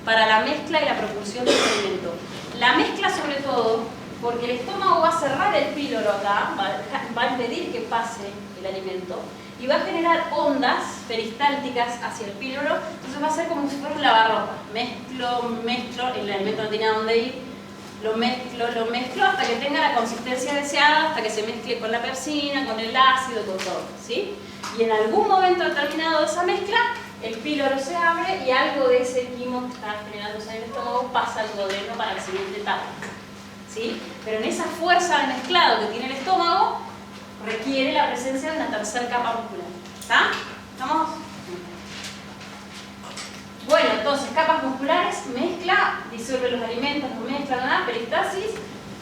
para la mezcla y la propulsión del alimento. La mezcla sobre todo porque el estómago va a cerrar el píloro acá, va a impedir que pase el alimento y va a generar ondas peristálticas hacia el píloro, entonces va a ser como si fuera un lavarropa. Mezclo, el alimento no tiene a dónde ir, lo mezclo hasta que tenga la consistencia deseada, hasta que se mezcle con la pepsina, con el ácido, con todo, ¿sí? Y en algún momento determinado de esa mezcla, el píloro se abre y algo de ese quimo que está generándose en el estómago pasa al duodeno para la siguiente etapa, ¿sí? Pero en esa fuerza de mezclado que tiene el estómago, requiere la presencia de una tercera capa muscular. ¿Está? ¿Estamos? Bueno, entonces, capas musculares, mezcla, disuelve los alimentos, los mezcla, nada, peristalsis,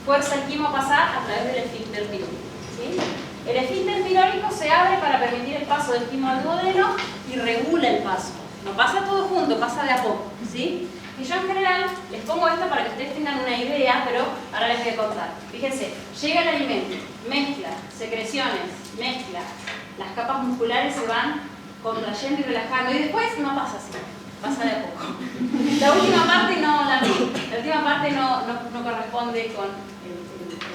fuerza el quimo a pasar a través del esfínter pirórico, ¿sí? El esfínter pirórico se abre para permitir el paso del quimo al duodeno y regula el paso. No pasa todo junto, pasa de a poco, ¿sí? Y yo en general les pongo esto para que ustedes tengan una idea, pero ahora les voy a contar. Fíjense, llega el alimento, mezcla, secreciones, mezcla, las capas musculares se van contrayendo y relajando y después no pasa así. Pasa de a poco. La última parte no corresponde con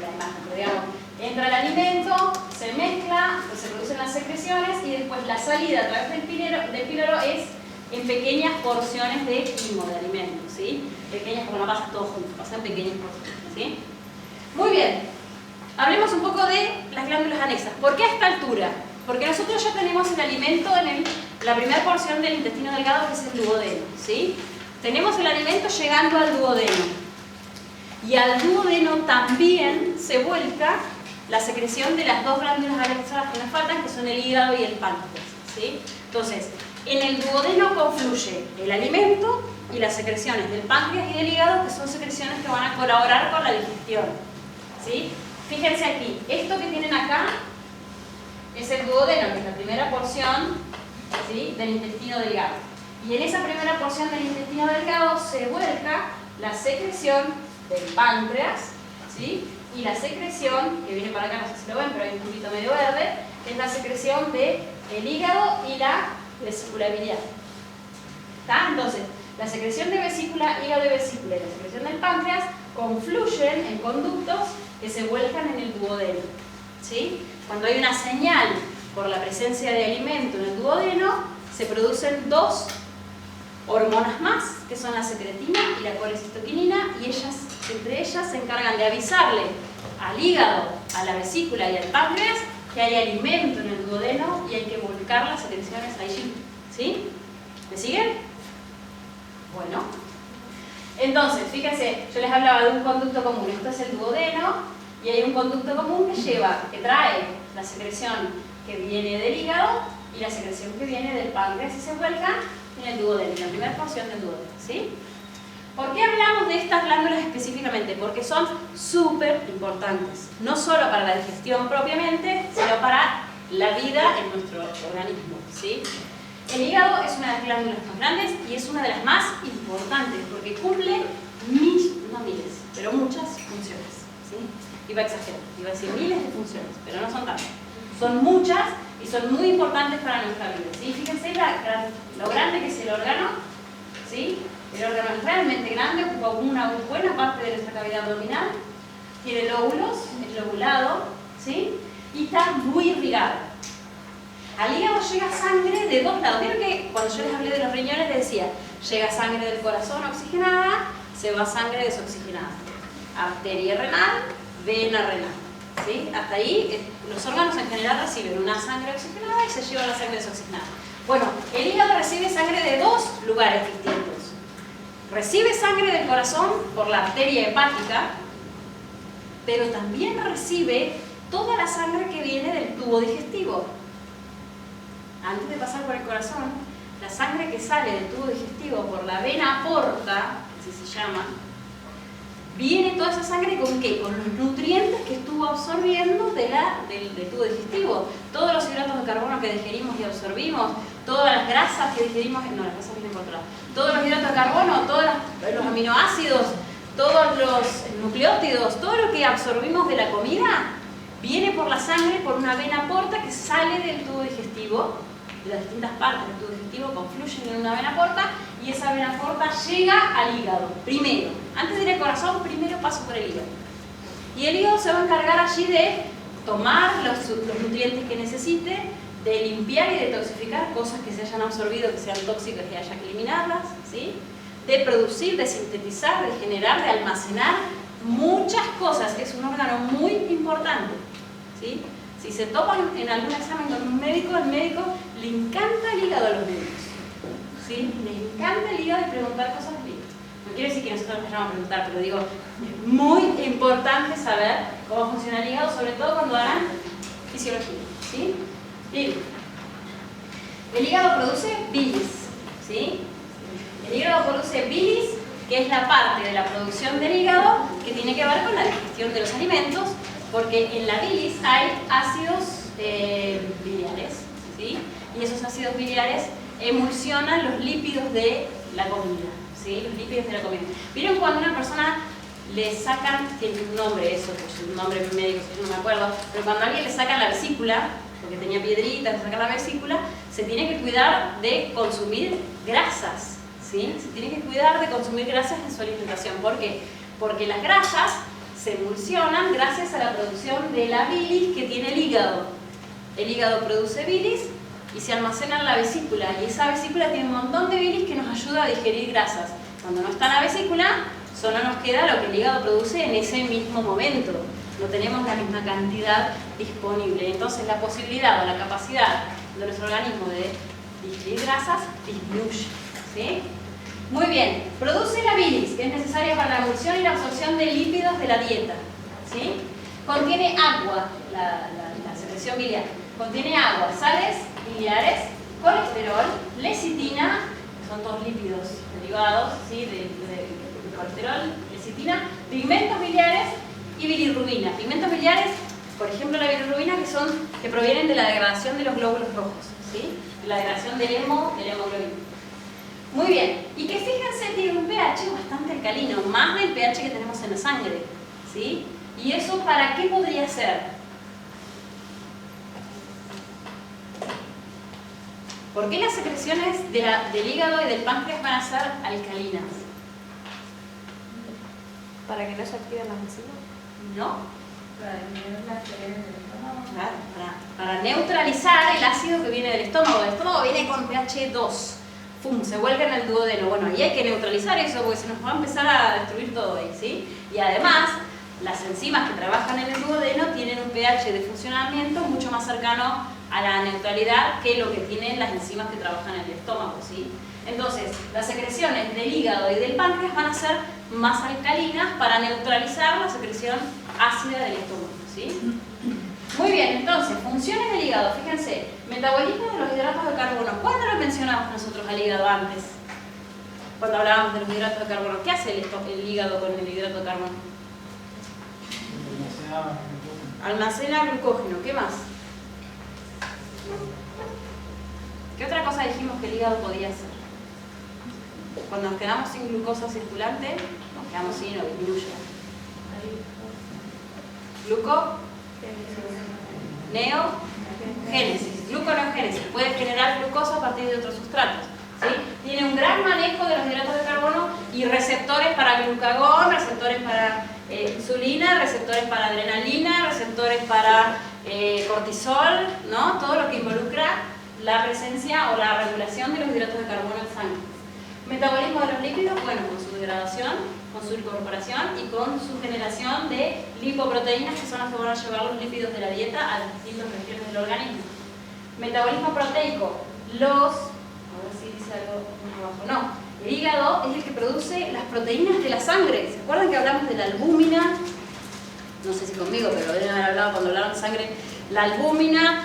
la imagen, pero digamos, entra el alimento, se mezcla, pues se producen las secreciones y después la salida a través del píloro es en pequeñas porciones de quimo, de alimentos, ¿sí? Pequeñas, porque no pasa todo junto, pasa en pequeñas porciones, ¿sí? Muy bien, hablemos un poco de las glándulas anexas. ¿Por qué a esta altura? Porque nosotros ya tenemos el alimento en la primera porción del intestino delgado, que es el duodeno, ¿sí? Tenemos el alimento llegando al duodeno. Y al duodeno también se vuelca la secreción de las dos glándulas anexas que nos faltan, que son el hígado y el páncreas, ¿sí? Entonces, en el duodeno confluye el alimento y las secreciones del páncreas y del hígado, que son secreciones que van a colaborar con la digestión, ¿sí? Fíjense aquí, esto que tienen acá es el duodeno, que es la primera porción, ¿sí?, del intestino delgado. Y en esa primera porción del intestino delgado se vuelca la secreción del páncreas, ¿sí?, y la secreción, que viene para acá, no sé si lo ven, pero hay un poquito medio verde, que es la secreción del hígado y la vesícula biliar. ¿Está? Entonces, la secreción de vesícula, hígado y vesícula y la secreción del páncreas confluyen en conductos que se vuelcan en el duodeno, ¿sí? Cuando hay una señal por la presencia de alimento en el duodeno, se producen dos hormonas más, que son la secretina y la colecistoquinina, y entre ellas se encargan de avisarle al hígado, a la vesícula y al páncreas que hay alimento en el duodeno y hay que volcar las secreciones allí, ¿sí? ¿Me siguen? Bueno. Entonces, fíjense, yo les hablaba de un conducto común. Esto es el duodeno y hay un conducto común que trae la secreción que viene del hígado y la secreción que viene del páncreas y se vuelca en el duodeno, en la primera porción del duodeno, ¿sí? ¿Por qué hablamos de estas glándulas específicamente? Porque son súper importantes, no solo para la digestión propiamente, sino para la vida en nuestro organismo, ¿sí? El hígado es una de las glándulas más grandes y es una de las más importantes porque cumple no miles, pero muchas funciones, ¿sí? Iba a exagerar, iba a decir miles de funciones, pero no son tantas. Son muchas y son muy importantes para nuestra vida, ¿sí? Fíjense lo grande que es el órgano, ¿sí? El órgano es realmente grande, ocupa una buena parte de nuestra cavidad abdominal, tiene lóbulos, es lobulado, ¿sí? Y está muy irrigado. Al hígado llega sangre de dos lados. Vieron que cuando yo les hablé de los riñones les decía, llega sangre del corazón oxigenada, se va sangre desoxigenada. Arteria renal, vena renal, ¿sí? Hasta ahí los órganos en general reciben una sangre oxigenada y se lleva la sangre desoxigenada. Bueno, el hígado recibe sangre de dos lugares distintos. Recibe sangre del corazón por la arteria hepática, pero también recibe toda la sangre que viene del tubo digestivo. Antes de pasar por el corazón, la sangre que sale del tubo digestivo por la vena porta, así se llama, viene toda esa sangre ¿con qué? Con los nutrientes que estuvo absorbiendo del tubo digestivo. Todos los hidratos de carbono que digerimos y absorbimos, todas las grasas que digerimos, no, las grasas vienen por otro lado, todos los hidratos de carbono, todos los aminoácidos, todos los nucleótidos, todo lo que absorbimos de la comida, viene por la sangre, por una vena porta que sale del tubo digestivo, de las distintas partes del tubo digestivo confluyen en una vena porta y esa vena porta llega al hígado, primero. Antes de ir al corazón, primero paso por el hígado. Y el hígado se va a encargar allí de tomar los nutrientes que necesite, de limpiar y detoxificar cosas que se hayan absorbido, que sean tóxicas y haya que eliminarlas, ¿sí? De producir, de sintetizar, de generar, de almacenar muchas cosas. Es un órgano muy importante, ¿sí? Si se topan en algún examen con un médico, el médico le encanta el hígado a los médicos, ¿sí? Les encanta el hígado y preguntar cosas del hígado. No quiero decir que nosotros les vamos a preguntar, pero digo, es muy importante saber cómo funciona el hígado, sobre todo cuando hagan fisiología, ¿sí? Bien. El hígado produce bilis, ¿sí? El hígado produce bilis, que es la parte de la producción del hígado que tiene que ver con la digestión de los alimentos, porque en la bilis hay ácidos biliares, ¿sí? Y esos ácidos biliares emulsionan los lípidos de la comida, ¿sí? Los lípidos de la comida. ¿Vieron cuando a una persona le sacan, tiene un nombre eso, pues un nombre médico, yo no me acuerdo, pero cuando a alguien le sacan la vesícula, porque tenía piedritas, le sacan la vesícula, se tiene que cuidar de consumir grasas, ¿sí? Se tiene que cuidar de consumir grasas en su alimentación. ¿Por qué? Porque las grasas se emulsionan gracias a la producción de la bilis que tiene el hígado. El hígado produce bilis y se almacena en la vesícula, y esa vesícula tiene un montón de bilis que nos ayuda a digerir grasas. Cuando no está en la vesícula, solo nos queda lo que el hígado produce en ese mismo momento. No tenemos la misma cantidad disponible. Entonces la posibilidad o la capacidad de nuestro organismo de digerir grasas disminuye, ¿sí? Muy bien, produce la bilis, que es necesaria para la emulsión y la absorción de lípidos de la dieta, ¿sí? Contiene agua, la secreción biliar. Contiene agua, sales biliares, colesterol, lecitina, que son todos lípidos derivados, ¿sí? de colesterol, lecitina, pigmentos biliares y bilirrubina. Pigmentos biliares, por ejemplo la bilirrubina, que provienen de la degradación de los glóbulos rojos, ¿sí? De la degradación del hemoglobina. Muy bien, y que fíjense, tiene un pH bastante alcalino, más del pH que tenemos en la sangre, ¿sí? ¿Y eso para qué podría ser? ¿Por qué las secreciones del hígado y del páncreas van a ser alcalinas? ¿Para que no se activen las enzimas? No. Para disminuir la acidez del estómago. Claro, para neutralizar el ácido que viene del estómago. El estómago viene con pH 2. ¡Pum! Se vuelca en el duodeno. Bueno, y hay que neutralizar eso porque se nos va a empezar a destruir todo ahí, ¿sí? Y además, las enzimas que trabajan en el duodeno tienen un pH de funcionamiento mucho más cercano a la neutralidad que lo que tienen las enzimas que trabajan en el estómago, ¿sí? Entonces, las secreciones del hígado y del páncreas van a ser más alcalinas para neutralizar la secreción ácida del estómago, ¿sí? Muy bien, entonces, funciones del hígado, fíjense, metabolismo de los hidratos de carbono. ¿Cuándo lo mencionamos nosotros al hígado antes? Cuando hablábamos de los hidratos de carbono. ¿Qué hace el hígado con el hidrato de carbono? Almacena glucógeno. ¿Qué más? ¿Qué otra cosa dijimos que el hígado podía hacer? Cuando nos quedamos sin glucosa circulante, nos quedamos sin o disminuye. Gluconeogénesis. Gluconeogénesis. Puede generar glucosa a partir de otros sustratos. ¿Sí? Tiene un gran manejo de los hidratos de carbono y receptores para glucagón, receptores para insulina, receptores para adrenalina, receptores para cortisol, ¿no? Todo lo que involucra la presencia o la regulación de los hidratos de carbono en sangre. Metabolismo de los lípidos, bueno, con su degradación, con su incorporación y con su generación de lipoproteínas, que son las que van a llevar los lípidos de la dieta a las distintas regiones del organismo. Metabolismo proteico, a ver si dice algo abajo, no. El hígado es el que produce las proteínas de la sangre. ¿Se acuerdan que hablamos de la albúmina? No sé si conmigo, pero deben haber hablado cuando hablaron de sangre. La albúmina,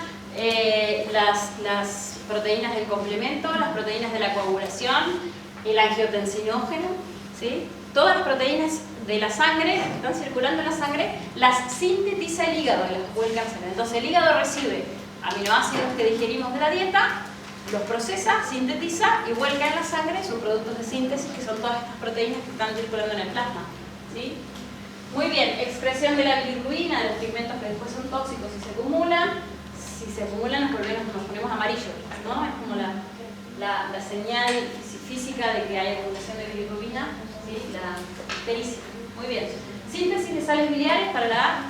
las proteínas del complemento, las proteínas de la coagulación, el angiotensinógeno, ¿sí? Todas las proteínas de la sangre, que están circulando en la sangre, las sintetiza el hígado y las vuelca en sangre. Entonces el hígado recibe aminoácidos que digerimos de la dieta, los procesa, sintetiza y vuelca en la sangre sus productos de síntesis, que son todas estas proteínas que están circulando en el plasma, ¿sí? Muy bien, expresión de la bilirrubina, de los pigmentos que después son tóxicos y se acumulan. Si se acumulan nos ponemos amarillos, ¿no? Es como la señal física de que hay acumulación de bilirrubina, ¿sí? La pericia. Muy bien. Síntesis de sales biliares para la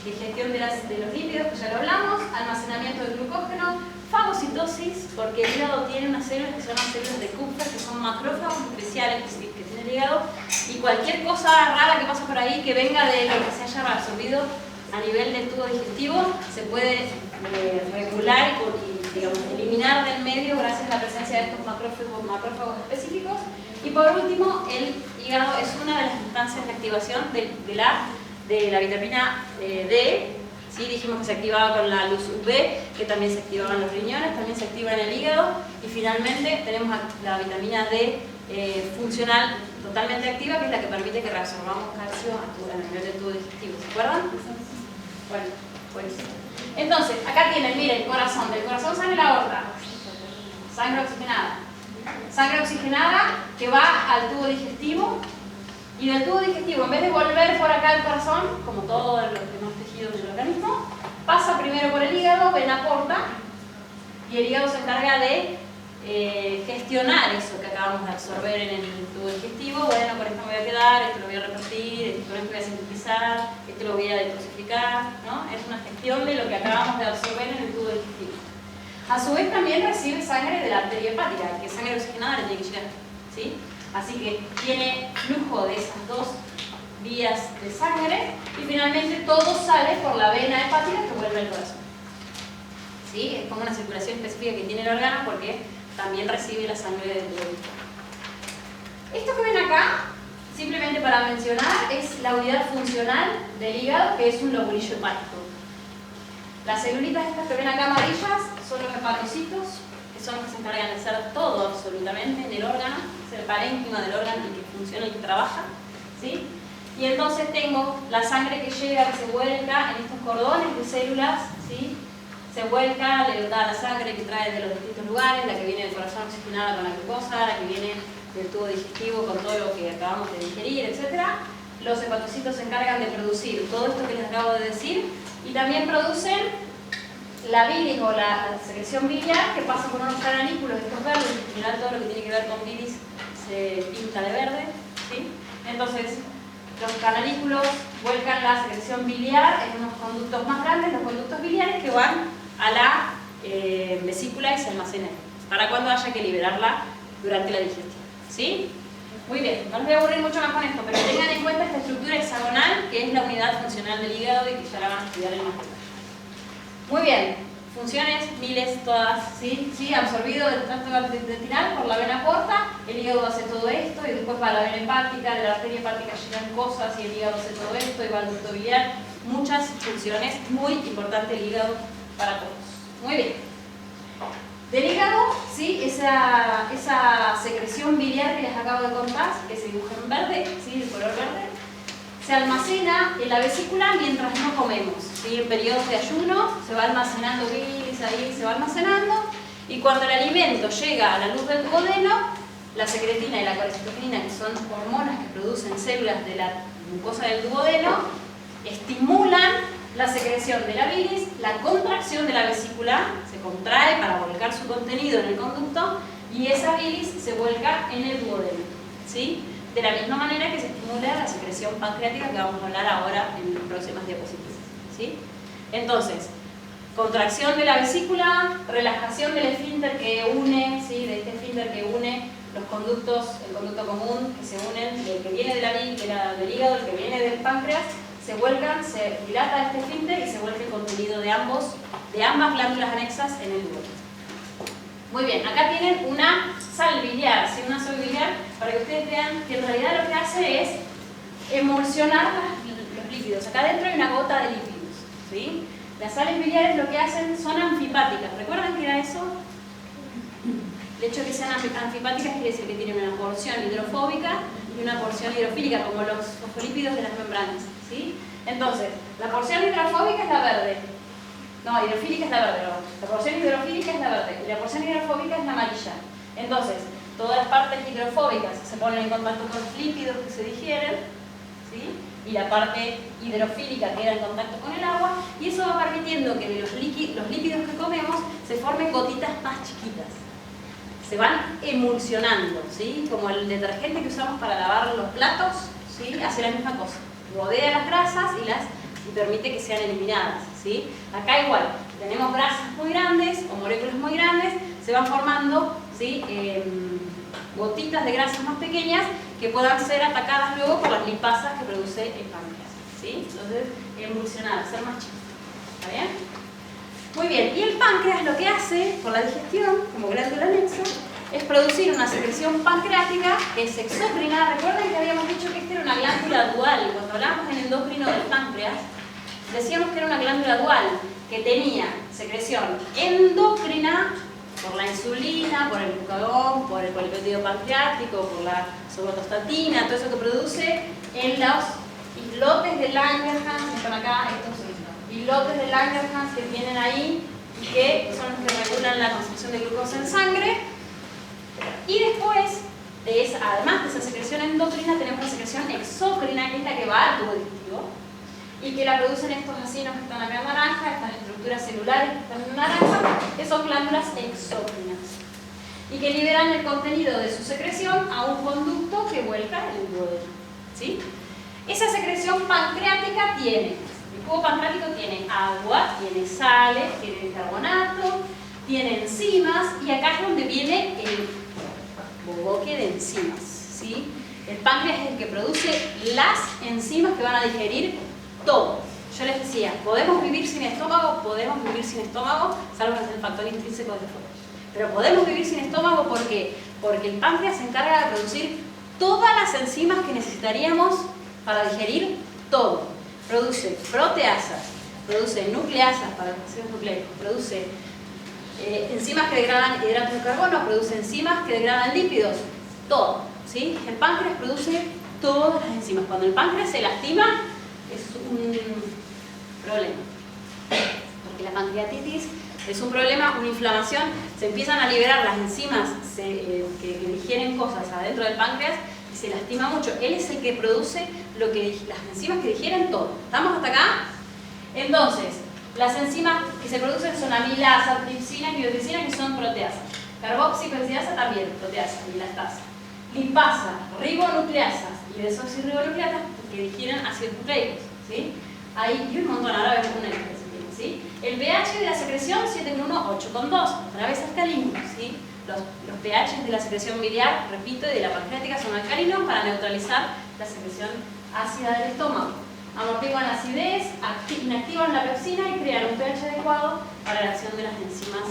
digestión de los lípidos, que ya lo hablamos. Almacenamiento de glucógeno. Fagocitosis, porque el hígado tiene unas células que se llaman células de Kupffer, que son macrófagos especiales que tiene el hígado, y cualquier cosa rara que pasa por ahí que venga de lo que se haya absorbido a nivel del tubo digestivo se puede regular y digamos, eliminar del medio gracias a la presencia de estos macrófagos específicos. Y por último, el hígado es una de las instancias de activación de la vitamina D. ¿Sí? Dijimos que se activaba con la luz UV, que también se activaba en los riñones, también se activa en el hígado, y finalmente tenemos la vitamina D funcional totalmente activa, que es la que permite que reabsorbamos calcio a nivel del tubo digestivo. ¿Se acuerdan? Bueno, buenísimo. Entonces, acá tienen, miren, corazón. Del corazón sale la aorta. Sangre oxigenada. Sangre oxigenada que va al tubo digestivo. Y del tubo digestivo, en vez de volver por acá al corazón, como todos los demás tejidos del organismo, pasa primero por el hígado, vena porta, y el hígado se encarga de gestionar eso que acabamos de absorber en el tubo digestivo. Bueno, con esto me voy a quedar, esto lo voy a repartir, esto lo voy a sintetizar, esto lo voy a detoxificar, ¿no? Es una gestión de lo que acabamos de absorber en el tubo digestivo. A su vez también recibe sangre de la arteria hepática, que es sangre oxigenada le tiene que llegar, ¿sí? Así que tiene flujo de esas dos vías de sangre y finalmente todo sale por la vena hepática que vuelve al corazón. ¿Sí? Es como una circulación específica que tiene el órgano porque también recibe la sangre del tubo. Esto que ven acá, simplemente para mencionar, es la unidad funcional del hígado, que es un lobulillo hepático. Las celulitas estas que ven acá amarillas son los hepatocitos, que son los que se encargan de hacer todo absolutamente en el órgano, es el parénquima del órgano y que funciona y que trabaja, ¿sí? Y entonces tengo la sangre que llega, que se vuelca en estos cordones de células, ¿sí? Se vuelca, le da la sangre que trae de los distintos lugares, la que viene del corazón oxigenada con la glucosa, la que viene del tubo digestivo con todo lo que acabamos de digerir, etc. Los hepatocitos se encargan de producir todo esto que les acabo de decir y también producen la bilis o la secreción biliar, que pasa por unos cananículos estos verdes. En general todo lo que tiene que ver con bilis se pinta de verde, ¿sí? Entonces los cananículos vuelcan la secreción biliar en unos conductos más grandes, los conductos biliares, que van a la vesícula y se almacenan para cuando haya que liberarla durante la digestión, ¿sí? Muy bien, no les voy a aburrir mucho más con esto, pero tengan en cuenta esta estructura hexagonal que es la unidad funcional del hígado y que ya la van a estudiar en más detalle. Muy bien, funciones, miles todas, ¿sí? ¿Sí? Absorbido del tracto gastrointestinal por la vena porta, el hígado hace todo esto y después va a la vena hepática, de la arteria hepática llegan cosas y el hígado hace todo esto y va al ducto biliar. Muchas funciones, muy importante el hígado para todos. Muy bien. Del hígado, ¿sí? Esa secreción biliar que les acabo de contar, que se dibuja en verde, ¿sí? El color verde, se almacena en la vesícula mientras no comemos, ¿sí? En periodos de ayuno se va almacenando bilis ahí, se va almacenando, y cuando el alimento llega a la luz del duodeno, la secretina y la colecitoquina, que son hormonas que producen células de la mucosa del duodeno, estimulan la secreción de la bilis, la contracción de la vesícula, se contrae para volcar su contenido en el conducto, y esa bilis se vuelca en el duodeno, ¿sí? De la misma manera que se estimula la secreción pancreática, que vamos a hablar ahora en las próximas diapositivas, ¿sí? Entonces, contracción de la vesícula, relajación del esfínter que une, ¿sí? De este esfínter que une los conductos, el conducto común que se unen, el que viene del hígado, el que viene del páncreas, se vuelcan, se dilata este esfínter y se vuelca el contenido de ambas glándulas anexas en el duodeno. Muy bien, acá tienen una sal biliar, ¿sí? Una sal biliar, para que ustedes vean que en realidad lo que hace es emulsionar los lípidos. Acá adentro hay una gota de lípidos, ¿sí? Las sales biliares lo que hacen son anfipáticas. ¿Recuerdan qué era eso? El hecho de que sean anfipáticas quiere decir que tienen una porción hidrofóbica y una porción hidrofílica, como los fosfolípidos de las membranas, ¿sí? Entonces, la porción hidrofóbica es la verde. No, hidrofílica es la verde, no. La porción hidrofílica es la verde y la porción hidrofóbica es la amarilla. Entonces, todas las partes hidrofóbicas se ponen en contacto con los lípidos que se digieren, ¿sí? Y la parte hidrofílica queda en contacto con el agua, y eso va permitiendo que de los lípidos que comemos se formen gotitas más chiquitas. Se van emulsionando, ¿sí? Como el detergente que usamos para lavar los platos, ¿sí? Hace la misma cosa. Rodea las grasas y permite que sean eliminadas, ¿sí? Acá igual, tenemos grasas muy grandes o moléculas muy grandes, se van formando, ¿sí? Gotitas de grasas más pequeñas que puedan ser atacadas luego por las lipasas que produce el páncreas, ¿sí? Entonces, emulsionar, ser más chico. ¿Está bien? Muy bien, y el páncreas lo que hace por la digestión, como glándula anexa, es producir una secreción pancreática que es exócrina. Recuerden que habíamos dicho que esta era una glándula dual. Cuando hablamos en endocrino del páncreas, decíamos que era una glándula dual, que tenía secreción endocrina por la insulina, por el glucagón, por el polipéptido pancreático, por la somatostatina, todo eso que produce en los islotes de Langerhans, que están acá, estos islotes de Langerhans que tienen ahí y que son los que regulan la concentración de glucosa en sangre. Y después, además de esa secreción endocrina, tenemos la secreción exócrina, que es la que va al tubo digestivo y que la producen estos acinos que están acá en naranja, estas estructuras celulares que están en naranja, que son glándulas exócrinas y que liberan el contenido de su secreción a un conducto que vuelca el duodeno, ¿sí? Esa secreción pancreática tiene, el cubo pancreático tiene agua, tiene sales, tiene bicarbonato, tiene enzimas, y acá es donde viene el boboque de enzimas, ¿sí? El páncreas es el que produce las enzimas que van a digerir todo. Yo les decía, podemos vivir sin estómago, salvo que es el factor intrínseco de fuera. Pero podemos vivir sin estómago, ¿por qué? Porque el páncreas se encarga de producir todas las enzimas que necesitaríamos para digerir todo. Produce proteasas, produce nucleasas para los ácidos nucleicos, produce enzimas que degradan hidratos de carbono, produce enzimas que degradan lípidos, todo, ¿sí? El páncreas produce todas las enzimas. Cuando el páncreas se lastima, es un problema, porque la pancreatitis es un problema, una inflamación, se empiezan a liberar las enzimas que digieren cosas adentro del páncreas y se lastima mucho. Él es el que produce las enzimas que digieren todo. ¿Estamos hasta acá? Entonces, las enzimas que se producen son amilasa, tripsina y biotensina, que son proteasas. Carboxiperoxidasa también, proteasa, amilastasa. Lipasa, ribonucleasas y desoxirribonucleatas que digieren ácidos nucleicos, ¿sí? Hay y un montón, ahora vemos una lista, ¿sí? El pH de la secreción 7,1, 8,2, otra vez alcalino, ¿sí? Los pH de la secreción biliar, repito, y de la pancreática son alcalinos para neutralizar la secreción ácida del estómago. Amortiguan acidez, inactivan la pepsina y crean un pH adecuado para la acción de las enzimas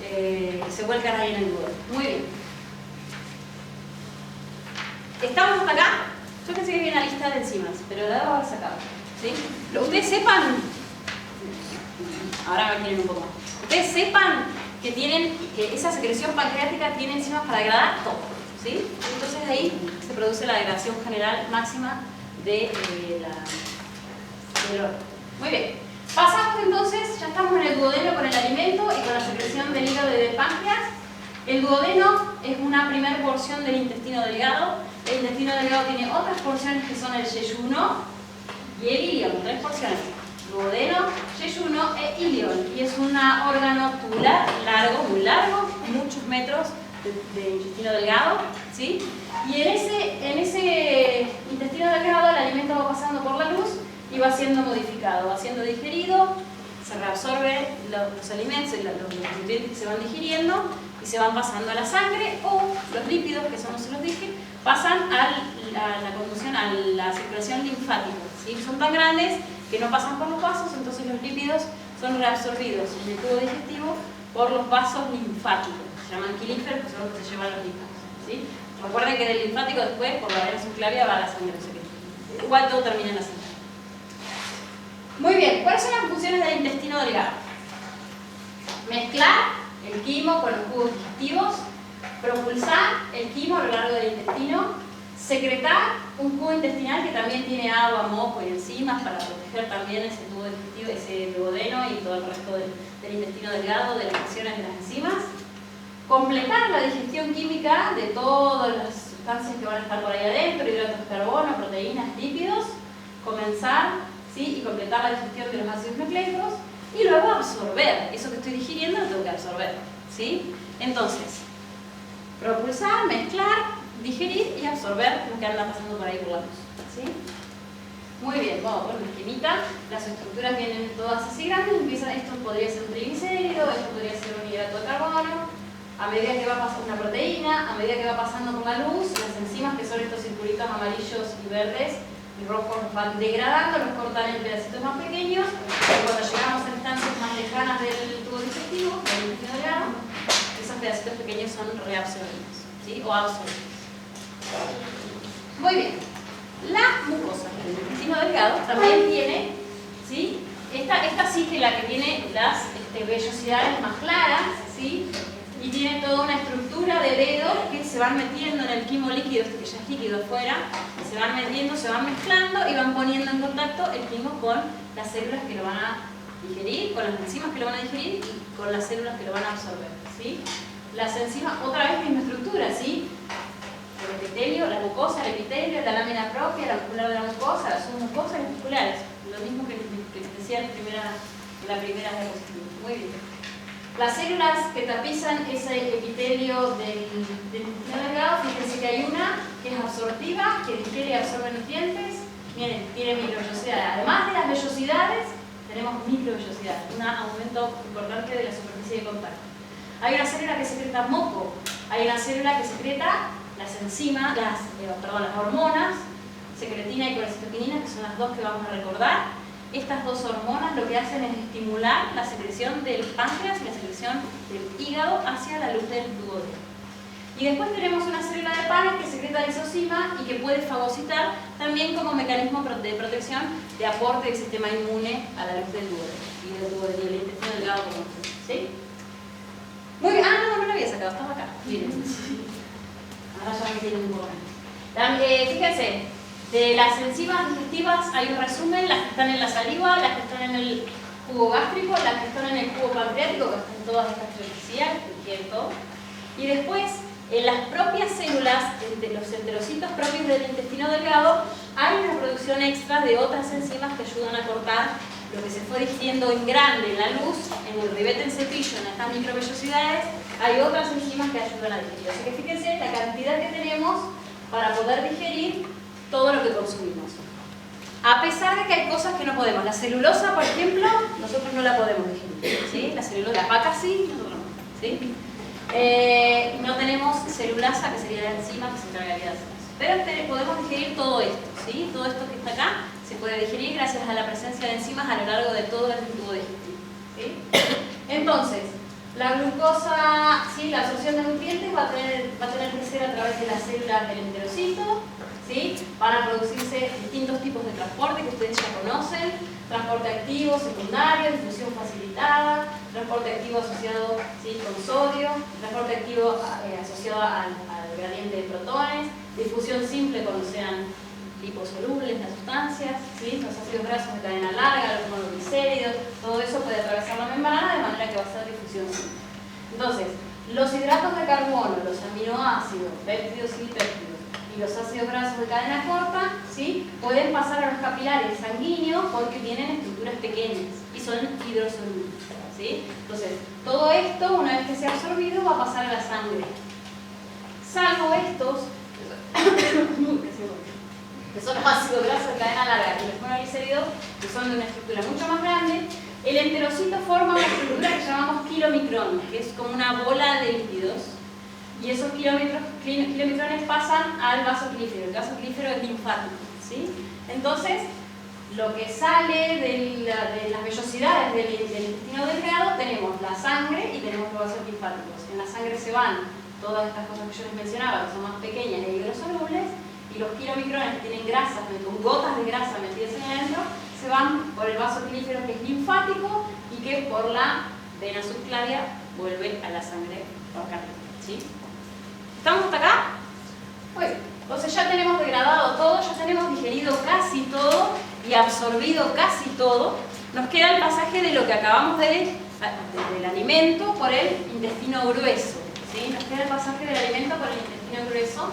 que se vuelcan ahí en el duodeno. Muy bien. ¿Estamos hasta acá? Yo pensé que había una lista de enzimas, pero la voy a sacar. ¿Sí? Ustedes sepan, ahora me quieren un poco más. Ustedes sepan que esa secreción pancreática tiene enzimas para degradar todo. ¿Sí? Entonces ahí se produce la degradación general máxima del órgano. Muy bien. Pasamos entonces, ya estamos en el duodeno con el alimento y con la secreción del hígado y del páncreas. El duodeno es una primera porción del intestino delgado. El intestino delgado tiene otras porciones que son el yeyuno y el ilion, 3 porciones. Duodeno, yeyuno e ilion. Y es un órgano tubular largo, muy largo, muchos metros de intestino delgado, ¿sí? Y en ese intestino delgado el alimento va pasando por la luz y va siendo modificado, va siendo digerido, se reabsorbe los alimentos, los nutrientes que se van digiriendo y se van pasando a la sangre, o los lípidos, que son los que se los dije, pasan a la conducción, a la circulación linfática, ¿sí? Son tan grandes que no pasan por los vasos, entonces los lípidos son reabsorbidos en el tubo digestivo por los vasos linfáticos. Se llaman quilíferos, que son los que se llevan los lípidos, ¿sí? Recuerden que del linfático después, por la vena subclavia, va a la sangre. Igual todo termina en la sangre. Muy bien, ¿cuáles son las funciones del intestino delgado? Mezclar el quimo con los jugos digestivos, propulsar el quimo a lo largo del intestino, secretar un jugo intestinal que también tiene agua, moco y enzimas para proteger también ese tubo digestivo, ese duodeno y todo el resto del intestino delgado de las acciones de las enzimas, completar la digestión química de todas las sustancias que van a estar por ahí adentro, hidratos de carbono, proteínas, lípidos, comenzar, ¿sí? Y completar la digestión de los ácidos nucleicos y luego absorber. Eso que estoy digiriendo lo tengo que absorber, ¿sí? Entonces, propulsar, mezclar, digerir y absorber lo que anda pasando por ahí por la luz, ¿sí? Muy bien, vamos a poner una esquemita. Las estructuras vienen todas así grandes. Esto podría ser un triglicérido, esto podría ser un hidrato de carbono. A medida que va pasando una proteína, a medida que va pasando con la luz, las enzimas, que son estos circulitos amarillos y verdes y rojos, los van degradando, los cortan en pedacitos más pequeños, y cuando llegamos a instancias más lejanas del tubo digestivo, del intestino delgado, esos pedacitos pequeños son reabsorbidos, ¿sí? O absorbidos. Muy bien. La mucosa del intestino delgado también tiene, ¿sí? Esta sí que la que tiene las vellosidades más claras, ¿sí? Y tiene toda una estructura de dedos que se van metiendo en el quimo líquido, que ya es líquido afuera, se van metiendo, se van mezclando y van poniendo en contacto el quimo con las células que lo van a digerir, con las enzimas que lo van a digerir y con las células que lo van a absorber, ¿sí? Las enzimas, otra vez misma estructura, ¿sí? El epitelio, la mucosa, el epitelio, la lámina propia, la muscular de la mucosa, las submucosas y las musculares, lo mismo que les decía en la primera diapositiva. Muy bien. Las células que tapizan ese epitelio del intestino delgado, fíjense que hay una que es absortiva, que digiere y absorbe nutrientes. Miren, tiene microvellosidades. Además de las vellosidades, tenemos microvellosidades, un aumento importante de la superficie de contacto. Hay una célula que secreta moco, hay una célula que secreta las enzimas, las hormonas, secretina y colecitoquinina, que son las dos que vamos a recordar. Estas dos hormonas lo que hacen es estimular la secreción del páncreas y la secreción del hígado hacia la luz del duodeno. Y después tenemos una célula de Paneth que secreta lisozima y que puede fagocitar también como mecanismo de protección de aporte del sistema inmune a la luz del duodeno y del intestino delgado como ustedes, ¿sí? Muy bien, no lo había sacado, estaba acá. Miren. Ahora ya me tienen un poco más. Fíjense. De las enzimas digestivas hay un resumen, las que están en la saliva, las que están en el jugo gástrico, las que están en el jugo pancreático, que están todas estas que decía, que digieren todo. Y después, en las propias células, de los enterocitos propios del intestino delgado, hay una producción extra de otras enzimas que ayudan a cortar lo que se fue digiriendo en grande en la luz, en el ribete en cepillo, en estas microvellosidades, hay otras enzimas que ayudan a digerir. Así que fíjense la cantidad que tenemos para poder digerir todo lo que consumimos. A pesar de que hay cosas que no podemos. La celulosa, por ejemplo, nosotros no la podemos digerir, ¿sí? La celulosa, la vaca sí, nosotros no, ¿sí? No tenemos celulasa, que sería la enzima que se encargaría de hacer eso. Pero podemos digerir todo esto, ¿sí? Todo esto que está acá se puede digerir gracias a la presencia de enzimas a lo largo de todo el tubo digestivo, ¿sí? Entonces, la glucosa, ¿sí? La absorción de nutrientes va a tener que ser a través de las células del enterocito, ¿sí? Van a producirse distintos tipos de transporte que ustedes ya conocen: transporte activo, secundario, difusión facilitada, transporte activo asociado, ¿sí? con sodio, transporte activo asociado al gradiente de protones, difusión simple cuando sean liposolubles las sustancias, ¿sí? Los ácidos grasos de cadena larga, los monoglicéridos, todo eso puede atravesar la membrana de manera que va a ser difusión simple. Entonces, los hidratos de carbono, los aminoácidos, péptidos y lipéptidos, y los ácidos grasos de cadena corta, ¿sí? Pueden pasar a los capilares sanguíneos porque tienen estructuras pequeñas y son hidrosolubles, ¿sí? Entonces, todo esto, una vez que sea absorbido, va a pasar a la sangre. Salvo estos, que son los ácidos grasos de cadena larga y los monoglicéridos, que son de una estructura mucho más grande, el enterocito forma una estructura que llamamos kilomicrón, que es como una bola de lípidos, y esos kilomicrones pasan al vaso clífero. El vaso clífero es linfático, ¿sí? Entonces, lo que sale de las vellosidades del intestino delgado, tenemos la sangre y tenemos los vasos linfáticos. En la sangre se van todas estas cosas que yo les mencionaba, que son más pequeñas e hidrosolubles, y los kilomicrones que tienen grasas, con gotas de grasa metidas en adentro, se van por el vaso clífero, que es linfático, y que por la vena subclavia vuelve a la sangre orgánica, ¿sí? ¿Estamos hasta acá? Pues, entonces ya tenemos degradado todo, ya tenemos digerido casi todo y absorbido casi todo. Nos queda el pasaje de lo que acabamos del alimento por el intestino grueso, ¿sí? Nos queda el pasaje del alimento por el intestino grueso.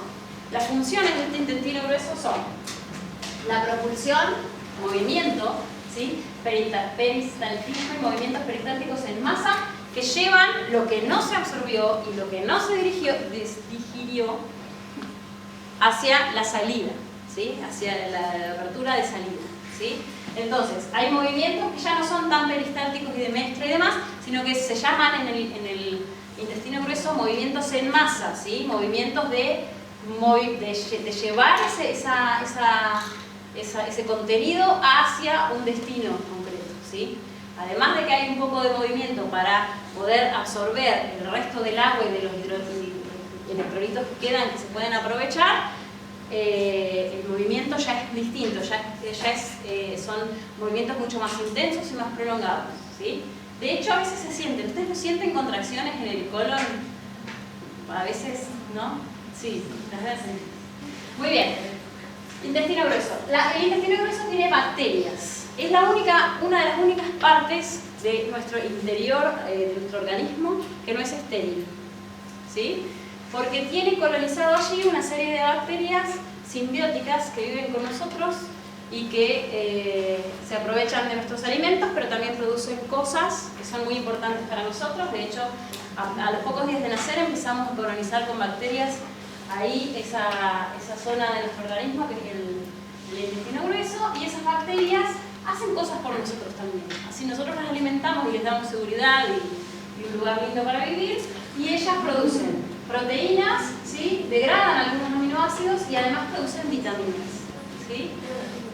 Las funciones de este intestino grueso son la propulsión, movimiento, ¿sí? Peristaltismo y movimientos peristálticos en masa que llevan lo que no se absorbió y lo que no se digirió hacia la salida, ¿sí? Hacia la apertura de salida, ¿sí? Entonces, hay movimientos que ya no son tan peristálticos y de mezcla y demás, sino que se llaman en el intestino grueso movimientos en masa, ¿sí? Movimientos de llevar ese contenido hacia un destino concreto, ¿sí? Además de que hay un poco de movimiento para poder absorber el resto del agua y de los electrolitos que quedan, que se pueden aprovechar, el movimiento ya es distinto, son movimientos mucho más intensos y más prolongados, ¿sí? De hecho, a veces se sienten, ¿ustedes no sienten contracciones en el colon? A veces, ¿no? Sí, las hacen. Muy bien. Intestino grueso. El intestino grueso tiene bacterias. Es una de las únicas partes de nuestro interior, de nuestro organismo, que no es estéril, ¿sí? Porque tiene colonizado allí una serie de bacterias simbióticas que viven con nosotros y que se aprovechan de nuestros alimentos, pero también producen cosas que son muy importantes para nosotros. De hecho, a los pocos días de nacer empezamos a colonizar con bacterias ahí esa zona de nuestro organismo, que es el intestino grueso, y esas bacterias hacen cosas por nosotros también. Así nosotros las alimentamos y les damos seguridad y un lugar lindo para vivir, y ellas producen proteínas, ¿sí? Degradan algunos aminoácidos y además producen vitaminas, ¿sí?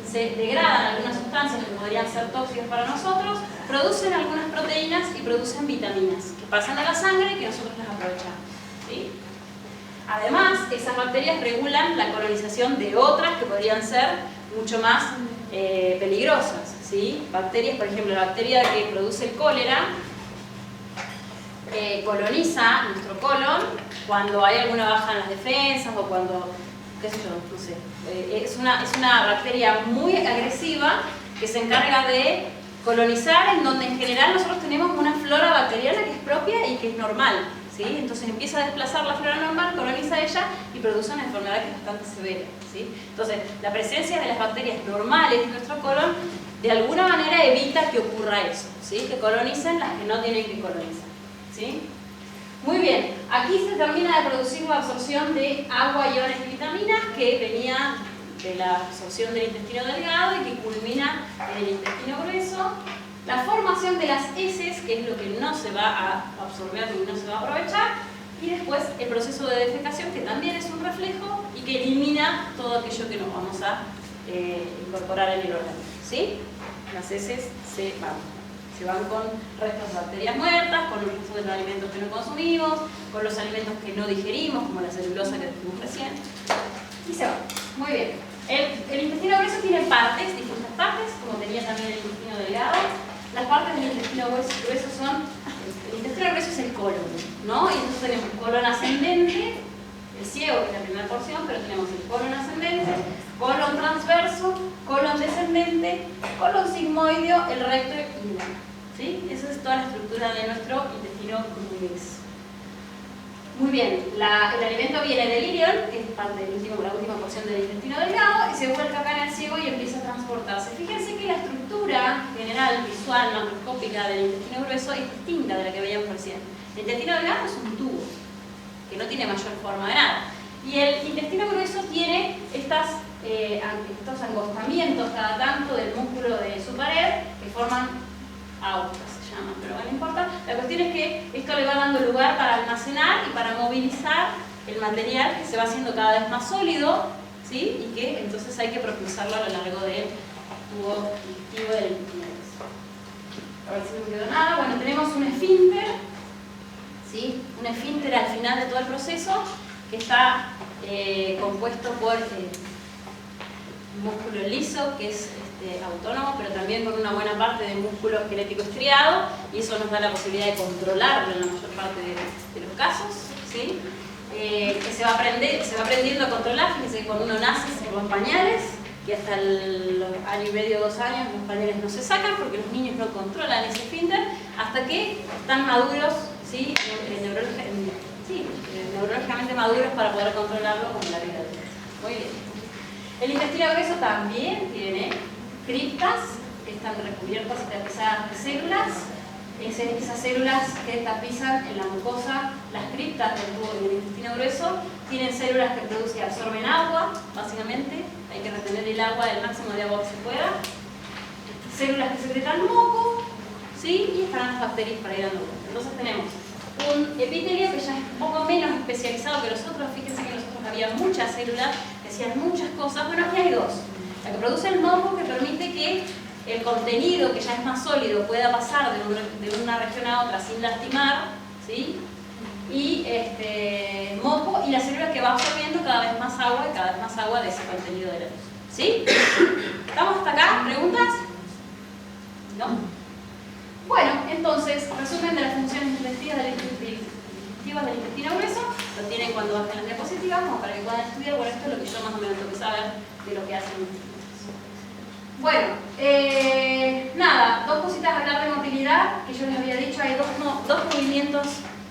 Se degradan algunas sustancias que podrían ser tóxicas para nosotros, producen algunas proteínas y producen vitaminas que pasan a la sangre y que nosotros las aprovechamos, ¿sí? Además, esas bacterias regulan la colonización de otras que podrían ser mucho más peligrosas, ¿sí? Bacterias, por ejemplo, la bacteria que produce el cólera coloniza nuestro colon cuando hay alguna baja en las defensas o cuando, qué sé yo, no sé. Es una bacteria muy agresiva que se encarga de colonizar en donde en general nosotros tenemos una flora bacteriana que es propia y que es normal, ¿sí? Entonces empieza a desplazar la flora normal, coloniza ella y produce una enfermedad que es bastante severa, ¿sí? Entonces, la presencia de las bacterias normales en nuestro colon de alguna manera evita que ocurra eso, ¿sí? Que colonicen las que no tienen que colonizar, ¿sí? Muy bien, aquí se termina de producir la absorción de agua, iones y vitaminas que venía de la absorción del intestino delgado y que culmina en el intestino grueso. La formación de las heces, que es lo que no se va a absorber ni no se va a aprovechar, y después el proceso de defecación, que también es un reflejo y que elimina todo aquello que nos vamos a incorporar en el órgano, ¿sí? Las heces se van con restos de bacterias muertas, con los restos de los alimentos que no consumimos, con los alimentos que no digerimos, como la celulosa que dijimos recién, y se van. Muy bien. El intestino grueso tiene partes, distintas partes, como tenía también el intestino delgado. Las partes del intestino grueso son, el intestino grueso es el colon, ¿no? Y entonces tenemos colon ascendente, el ciego, que es la primera porción, pero tenemos el colon ascendente, colon transverso, colon descendente, colon sigmoideo, el recto y el ano, ¿sí? Esa es toda la estructura de nuestro intestino grueso. Muy bien, el alimento viene del ilion, que es parte la última porción del intestino delgado, y se vuelca acá en el ciego y empieza a transportarse. Fíjense que la estructura general, visual, macroscópica del intestino grueso es distinta de la que veíamos recién. El intestino delgado es un tubo, que no tiene mayor forma de nada. Y el intestino grueso tiene estos angostamientos cada tanto del músculo de su pared que forman aortas, se llaman, pero no importa. La cuestión es que esto le va dando lugar para almacenar y para movilizar el material que se va haciendo cada vez más sólido, ¿sí? Y que entonces hay que propulsarlo a lo largo del tubo digestivo del intestino grueso. A ver si no me quedó nada. Bueno, tenemos un esfínter, ¿sí? Un esfínter al final de todo el proceso que está compuesto por un músculo liso que es autónomo, pero también con una buena parte de músculo esquelético estriado, y eso nos da la posibilidad de controlarlo en la mayor parte de los casos, ¿sí? Que se va aprendiendo a controlar. Fíjense que cuando uno nace se con pañales, que hasta el año y medio, 2 años, los pañales no se sacan porque los niños no controlan ese esfínter hasta que están maduros, ¿sí? Neurológicamente maduros para poder controlarlo como la vida adulta. Muy bien. El intestino grueso también tiene criptas que están recubiertas y tapizadas de células. Esas células que tapizan en la mucosa las criptas del tubo del intestino grueso tienen células que producen y absorben agua, básicamente. Hay que retener el agua, el máximo de agua que se pueda. Células que secretan moco, ¿sí? Y están las bacterias para ir dando vuelta. Entonces tenemos un epitelio que ya es un poco menos especializado que los otros. Fíjense que nosotros había muchas células que hacían muchas cosas. Bueno, aquí hay 2. La que produce el moco, que permite que el contenido, que ya es más sólido, pueda pasar de una región a otra sin lastimar, ¿sí? Y moco, y la célula que va absorbiendo cada vez más agua y cada vez más agua de ese contenido de la luz, ¿sí? ¿Estamos hasta acá? ¿Preguntas? ¿No? Bueno, entonces, resumen de las funciones digestivas del intestino grueso, lo tienen cuando bajen las diapositivas, como para que puedan estudiar. Bueno, esto es lo que yo más o menos tengo que saber de lo que hacen los intestinos. Bueno, nada, 2 cositas a hablar de motilidad, que yo les había dicho. Hay dos movimientos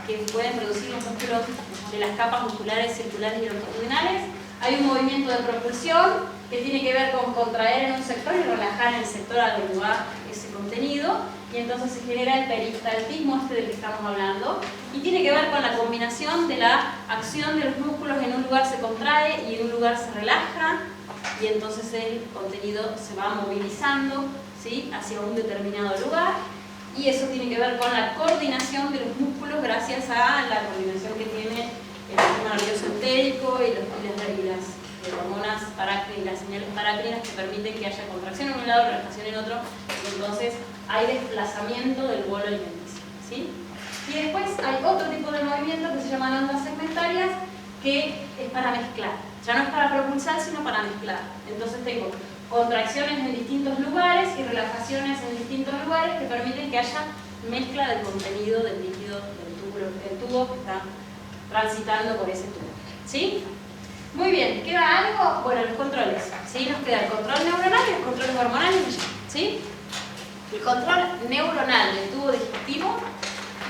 que pueden producir los músculos de las capas musculares circulares y longitudinales. Hay un movimiento de propulsión que tiene que ver con contraer en un sector y relajar en el sector al lugar ese contenido, y entonces se genera el peristaltismo del que estamos hablando, y tiene que ver con la combinación de la acción de los músculos. En un lugar se contrae y en un lugar se relaja, y entonces el contenido se va movilizando, ¿sí? Hacia un determinado lugar, y eso tiene que ver con la coordinación de los músculos gracias a la coordinación que tiene el sistema nervioso entérico y las hormonas parácrinas y las señales parácrinas que permiten que haya contracción en un lado, relajación en otro, y entonces hay desplazamiento del bolo alimenticio, ¿sí? Y después hay otro tipo de movimiento que se llaman ondas segmentarias, que es para mezclar. Ya no es para propulsar, sino para mezclar. Entonces tengo contracciones en distintos lugares y relajaciones en distintos lugares que permiten que haya mezcla del contenido del líquido del tubo que está transitando por ese tubo, ¿sí? Muy bien, ¿queda algo? Bueno, los controles, ¿sí? Nos queda el control neuronal y los controles hormonales, ¿sí? El control neuronal del tubo digestivo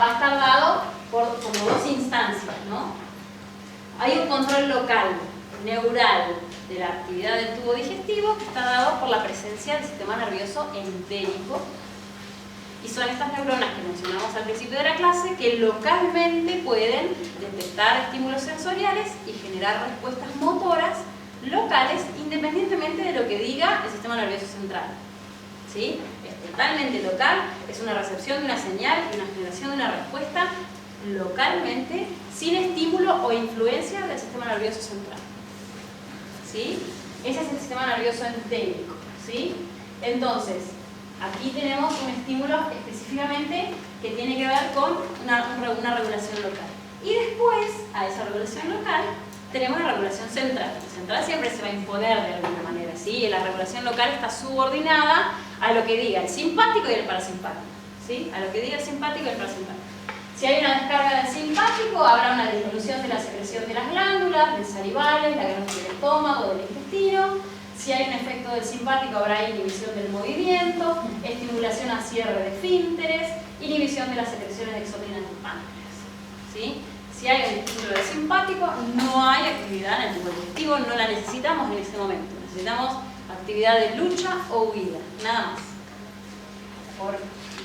va a estar dado por como 2 instancias, ¿no? Hay un control local, neural, de la actividad del tubo digestivo, que está dado por la presencia del sistema nervioso entérico. Y son estas neuronas que mencionamos al principio de la clase que localmente pueden detectar estímulos sensoriales y generar respuestas motoras locales independientemente de lo que diga el sistema nervioso central, ¿sí? Es totalmente local, es una recepción de una señal y una generación de una respuesta localmente sin estímulo o influencia del sistema nervioso central, ¿sí? Ese es el sistema nervioso entérico, ¿sí? Entonces, aquí tenemos un estímulo específicamente que tiene que ver con una regulación local. Y después, a esa regulación local, tenemos la regulación central. La central siempre se va a imponer de alguna manera, ¿sí? La regulación local está subordinada a lo que diga el simpático y el parasimpático, ¿sí? A lo que diga el simpático y el parasimpático. Si hay una descarga del simpático, habrá una disminución de la secreción de las glándulas, del salivales, la glándula del estómago, del intestino. Si hay un efecto del simpático, habrá inhibición del movimiento, estimulación a cierre de esfínteres, inhibición de las secreciones de exotinas del páncreas, ¿sí? Si hay un estímulo del simpático, no hay actividad en el tubo digestivo, no la necesitamos en ese momento. Necesitamos actividad de lucha o huida, nada más. Por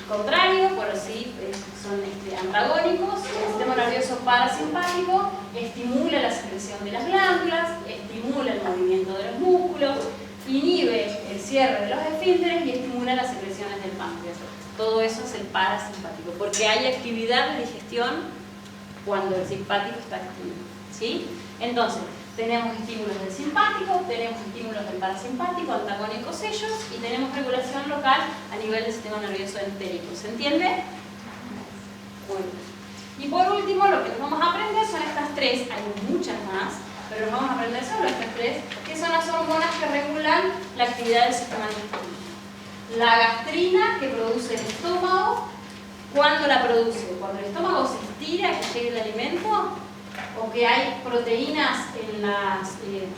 contrario, por así son antagónicos, el sistema nervioso parasimpático estimula la secreción de las glándulas, estimula el movimiento de los músculos, inhibe el cierre de los esfínteres y estimula las secreciones del páncreas. Todo eso es el parasimpático, porque hay actividad de digestión cuando el simpático está activo, ¿sí? Entonces, tenemos estímulos del simpático, tenemos estímulos del parasimpático, antagónicos ellos, y tenemos regulación local a nivel del sistema nervioso entérico. ¿Se entiende? Muy bien. Y por último, lo que nos vamos a aprender son estas tres, hay muchas más, pero nos vamos a aprender solo estas tres, que son las hormonas que regulan la actividad del sistema digestivo. La gastrina, que produce el estómago. ¿Cuándo la produce? Cuando el estómago se estira, que llegue el alimento, o que hay proteínas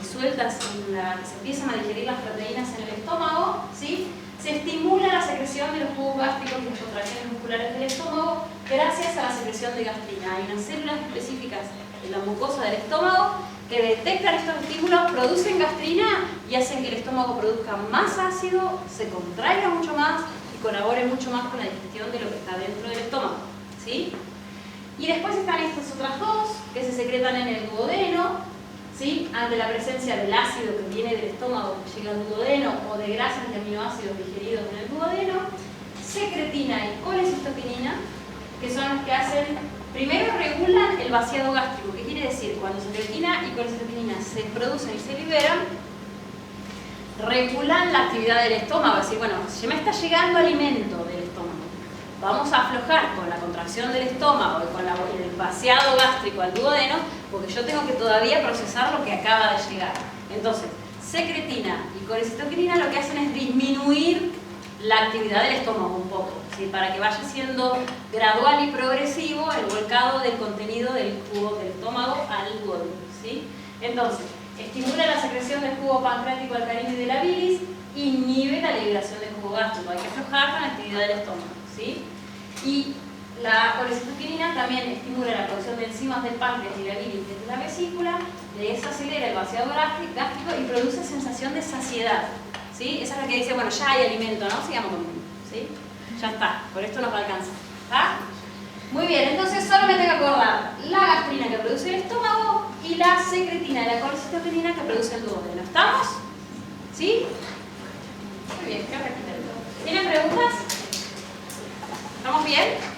disueltas que se empiezan a digerir las proteínas en el estómago, ¿sí? Se estimula la secreción de los jugos gástricos y las contracciones musculares del estómago gracias a la secreción de gastrina. Hay unas células específicas en la mucosa del estómago que detectan estos estímulos, producen gastrina y hacen que el estómago produzca más ácido, se contraiga mucho más y colabore mucho más con la digestión de lo que está dentro del estómago, ¿sí? Y después están estas otras dos que se secretan en el duodeno, ¿sí? Ante la presencia del ácido que viene del estómago que llega al duodeno o de grasas y aminoácidos digeridos en el duodeno, secretina y colecistoquinina, que son las que hacen, primero regulan el vaciado gástrico. ¿Qué quiere decir? Cuando secretina y colecistoquinina se producen y se liberan, regulan la actividad del estómago, es decir, bueno, si me está llegando alimento del estómago, vamos a aflojar con la contracción del estómago y con el vaciado gástrico al duodeno, porque yo tengo que todavía procesar lo que acaba de llegar. Entonces, secretina y colecistoquinina lo que hacen es disminuir la actividad del estómago un poco, ¿sí? Para que vaya siendo gradual y progresivo el volcado del contenido del jugo del estómago al duodeno, ¿sí? Entonces, estimula la secreción del jugo pancreático alcalino y de la bilis, inhibe la liberación del jugo gástrico. Hay que aflojar con la actividad del estómago, ¿sí? Y la colecistoquinina también estimula la producción de enzimas del páncreas y la bilis desde la vesícula, desacelera el vaciado gástrico y produce sensación de saciedad, ¿sí? Esa es la que dice, bueno, ya hay alimento, ¿no? Sigamos comiendo, ¿sí? Ya está, por esto nos alcanza, ¿está? Muy bien, entonces solo me tengo que acordar la gastrina que produce el estómago y la secretina y la colecistoquinina que produce el duodeno. ¿Estamos? ¿Sí? Muy bien, creo que aquí tengo. ¿Tienen preguntas? ¿Estamos bien?